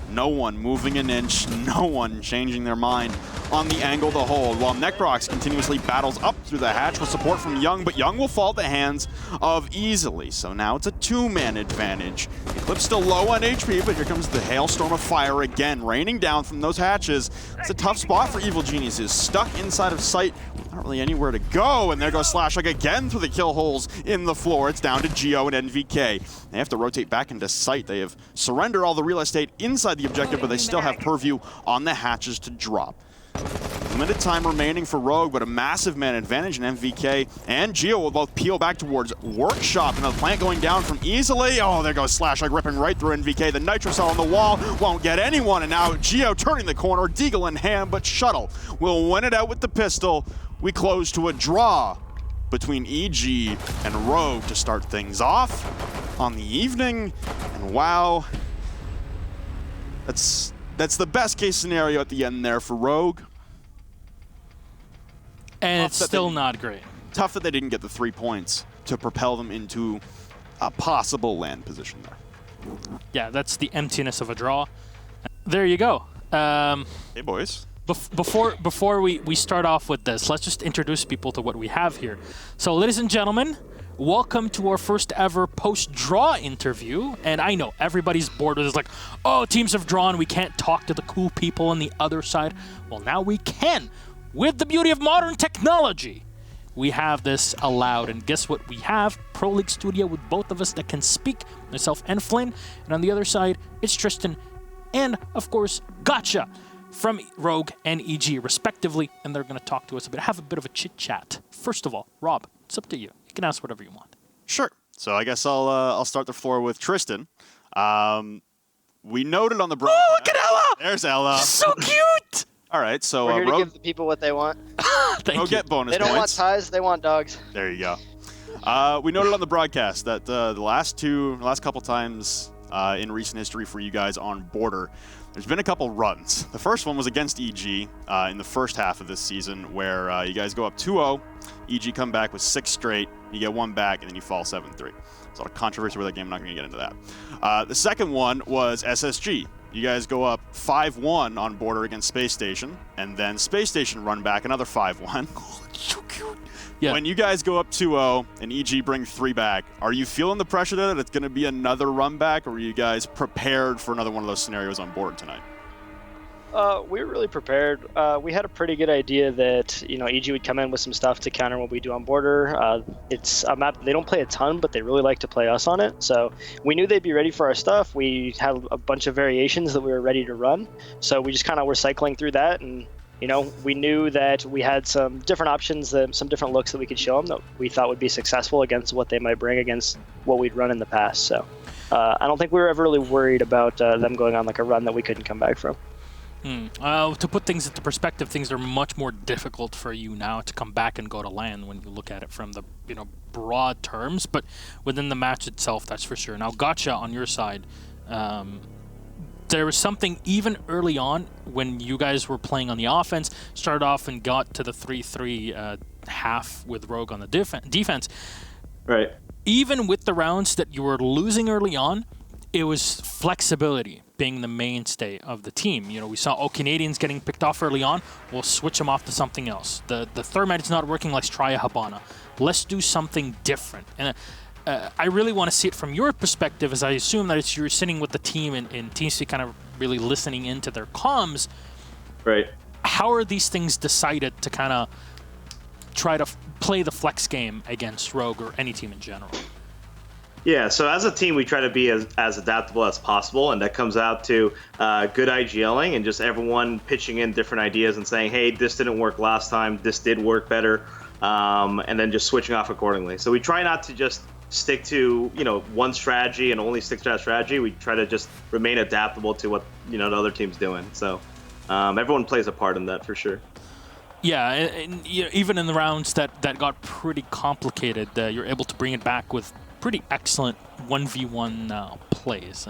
No one moving an inch, no one changing their mind on the angle to hold, while Necrox continuously battles up through the hatch with support from Young, but Young will fall at the hands of Easily. So now it's a two-man advantage. Eclipse still low on HP, but here comes the hailstorm of fire again, raining down from those hatches. It's a tough spot for Evil Geniuses, stuck inside of sight, not really anywhere to go, and there goes Slash again through the kill holes in the floor. It's down to Geo and NVK. They have to rotate back into sight. They have surrendered all the real estate inside the objective, but they still have purview on the hatches to drop. Limited time remaining for Rogue, but a massive man advantage, and MVK and Geo will both peel back towards Workshop, and the plant going down from Easily. Oh, there goes Slash, like ripping right through NVK. The Nitro Cell on the wall won't get anyone, and now Geo turning the corner, Deagle in hand, but Shuttle will win it out with the pistol. We close to a draw between EG and Rogue to start things off on the evening, and wow, that's the best case scenario at the end there for Rogue. And it's still not great. Tough that they didn't get the 3 points to propel them into a possible land position there. Yeah, that's the emptiness of a draw. There you go. Hey, boys. Before we start off with this, let's just introduce people to what we have here. So, ladies and gentlemen, welcome to our first ever post-draw interview. And I know everybody's bored with this, like, oh, teams have drawn, we can't talk to the cool people on the other side. Well, now we can. With the beauty of modern technology, we have this allowed. And guess what we have? Pro League Studio with both of us that can speak, myself and Flynn. And on the other side, it's Tristan and, of course, Gotcha from Rogue and EG, respectively. And they're going to talk to us a bit, have a bit of a chit-chat. First of all, Rob, it's up to you. You can ask whatever you want. Sure. So I guess I'll start the floor with Tristan. We noted on the broadcast. Oh, look at Ella! There's Ella. She's so cute! All right, so we're here to give the people what they want. Thank you. Get bonus They don't points. want ties, they want dogs. There you go. We noted on the broadcast that the last couple times in recent history for you guys on Border, there's been a couple runs. The first one was against EG in the first half of this season, where you guys go up 2-0, EG come back with 6 straight, you get 1 back, and then you fall 7-3. There's a lot of controversy with that game. I'm not going to get into that. The second one was SSG. You guys go up 5-1 on Border against Space Station, and then Space Station run back another 5-1. Oh, so cute. Yeah. When you guys go up 2-0 and EG bring 3 back, are you feeling the pressure that it's going to be another run back, or are you guys prepared for another one of those scenarios on board tonight? We were really prepared. We had a pretty good idea that EG would come in with some stuff to counter what we do on border. It's a map they don't play a ton, but they really like to play us on it. So we knew they'd be ready for our stuff. We had a bunch of variations that we were ready to run. So we just kind of were cycling through that, and we knew that we had some different options, some different looks that we could show them that we thought would be successful against what they might bring against what we'd run in the past. So I don't think we were ever really worried about them going on like a run that we couldn't come back from. To put things into perspective, things are much more difficult for you now to come back and go to LAN when you look at it from the broad terms, but within the match itself, that's for sure. Now, Gotcha on your side, there was something even early on when you guys were playing on the offense, started off and got to the 3-3 half with Rogue on the defense. Right. Even with the rounds that you were losing early on, it was flexibility being the mainstay of the team. We saw Canadians getting picked off early on. We'll switch them off to something else. The Thermite is not working. Let's try a Habana. Let's do something different. And I really want to see it from your perspective, as I assume that you're sitting with the team in TeamSpeak, kind of really listening into their comms. Right. How are these things decided to kind of try to play the flex game against Rogue or any team in general? Yeah, so as a team, we try to be as adaptable as possible, and that comes out to good IGLing and just everyone pitching in different ideas and saying, hey, this didn't work last time, this did work better, and then just switching off accordingly. So we try not to just stick to one strategy and only stick to that strategy. We try to just remain adaptable to what the other team's doing. So everyone plays a part in that for sure. Yeah, and even in the rounds that got pretty complicated, you're able to bring it back with pretty excellent 1v1 plays.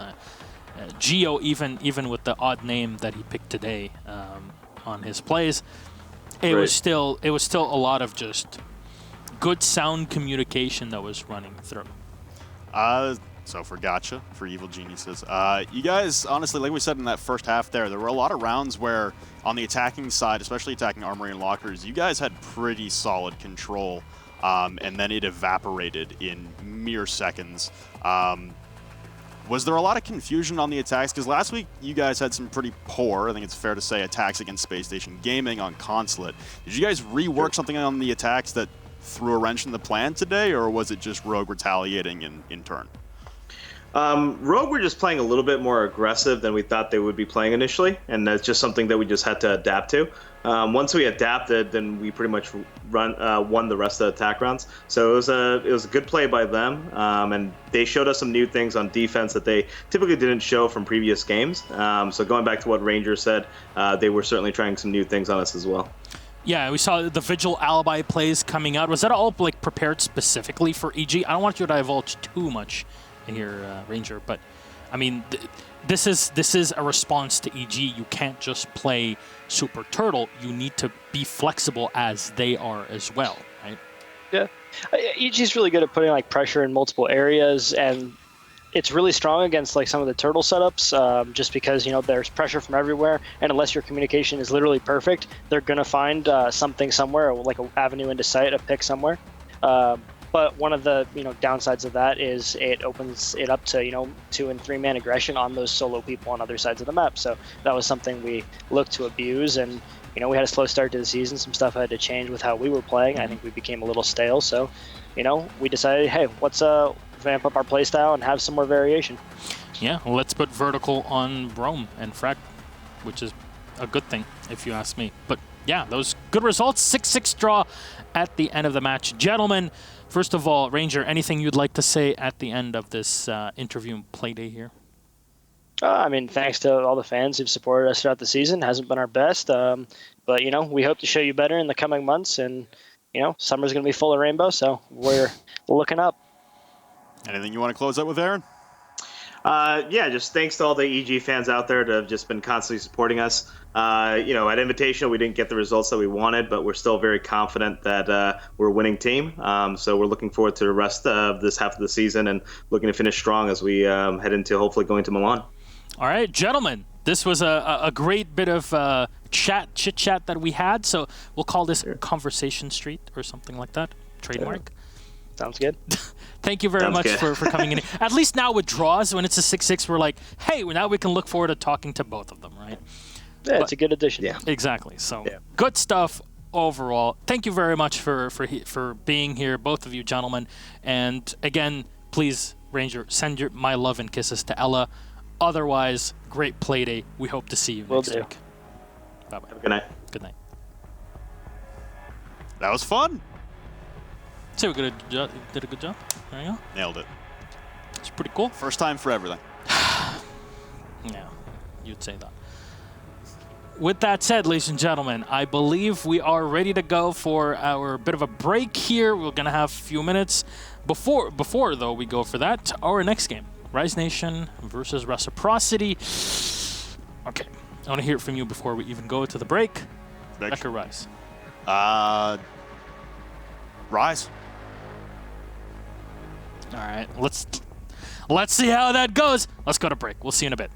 Geo, even with the odd name that he picked today on his plays, it was still a lot of just good sound communication that was running through. So for Gotcha, for Evil Geniuses, you guys, honestly, like we said in that first half there were a lot of rounds where on the attacking side, especially attacking Armory and Lockers, you guys had pretty solid control. And then it evaporated in mere seconds. Was there a lot of confusion on the attacks? Because last week you guys had some pretty poor, I think it's fair to say, attacks against Space Station Gaming on Consulate. Did you guys rework something on the attacks that threw a wrench in the plan today, or was it just Rogue retaliating in turn? Rogue were just playing a little bit more aggressive than we thought they would be playing initially, and that's just something that we just had to adapt to. Once we adapted, then we pretty much won the rest of the attack rounds. So it was a good play by them, and they showed us some new things on defense that they typically didn't show from previous games. So going back to what Ranger said, they were certainly trying some new things on us as well. Yeah, we saw the Vigil Alibi plays coming out. Was that all prepared specifically for EG? I don't want you to divulge too much here, Ranger, but I mean, this is a response to EG. You can't just play Super Turtle. You need to be flexible as they are as well, right? Yeah, EG's really good at putting pressure in multiple areas, and it's really strong against some of the Turtle setups, just because there's pressure from everywhere, and unless your communication is literally perfect, they're gonna find something somewhere, like an avenue into sight, a pick somewhere. But one of the downsides of that is it opens it up to 2- and 3-man aggression on those solo people on other sides of the map. So that was something we looked to abuse, and we had a slow start to the season. Some stuff had to change with how we were playing. I think we became a little stale. So we decided, hey, let's vamp up our playstyle and have some more variation. Yeah, well, let's put vertical on Rome and Frag, which is a good thing if you ask me. But yeah, those good results. 6-6 draw at the end of the match, gentlemen. First of all, Ranger, anything you'd like to say at the end of this interview and play day here? I mean, thanks to all the fans who've supported us throughout the season. Hasn't been our best, but we hope to show you better in the coming months. And summer's going to be full of rainbow, so we're looking up. Anything you want to close out with, Aaron? Yeah, just thanks to all the EG fans out there that have just been constantly supporting us. At Invitational, we didn't get the results that we wanted, but we're still very confident that we're a winning team. So we're looking forward to the rest of this half of the season and looking to finish strong as we head into hopefully going to Milan. All right, gentlemen, this was a great bit of chit-chat that we had. So we'll call this Conversation Street or something like that. Trademark. Yeah. Sounds good. Thank you very much for coming in. At least now with draws, when it's a 6-6, we're like, hey, now we can look forward to talking to both of them, right? Yeah, it's a good addition. Yeah. Exactly. So Yeah. good stuff overall. Thank you very much for being here, both of you gentlemen. And again, please, Ranger, send my love and kisses to Ella. Otherwise, great play day. We hope to see you Will next do. week. Bye-bye. Have a good night. Good night. That was fun. So we did a good job. There you go. Nailed it. It's pretty cool. First time for everything. Yeah, you'd say that. With that said, ladies and gentlemen, I believe we are ready to go for our bit of a break here. We're going to have a few minutes. Before, though, we go for that, our next game, Rise Nation versus Reciprocity. Okay, I want to hear it from you before we even go to the break. Beck or Rise? Rise. All right, let's see how that goes. Let's go to break. We'll see you in a bit.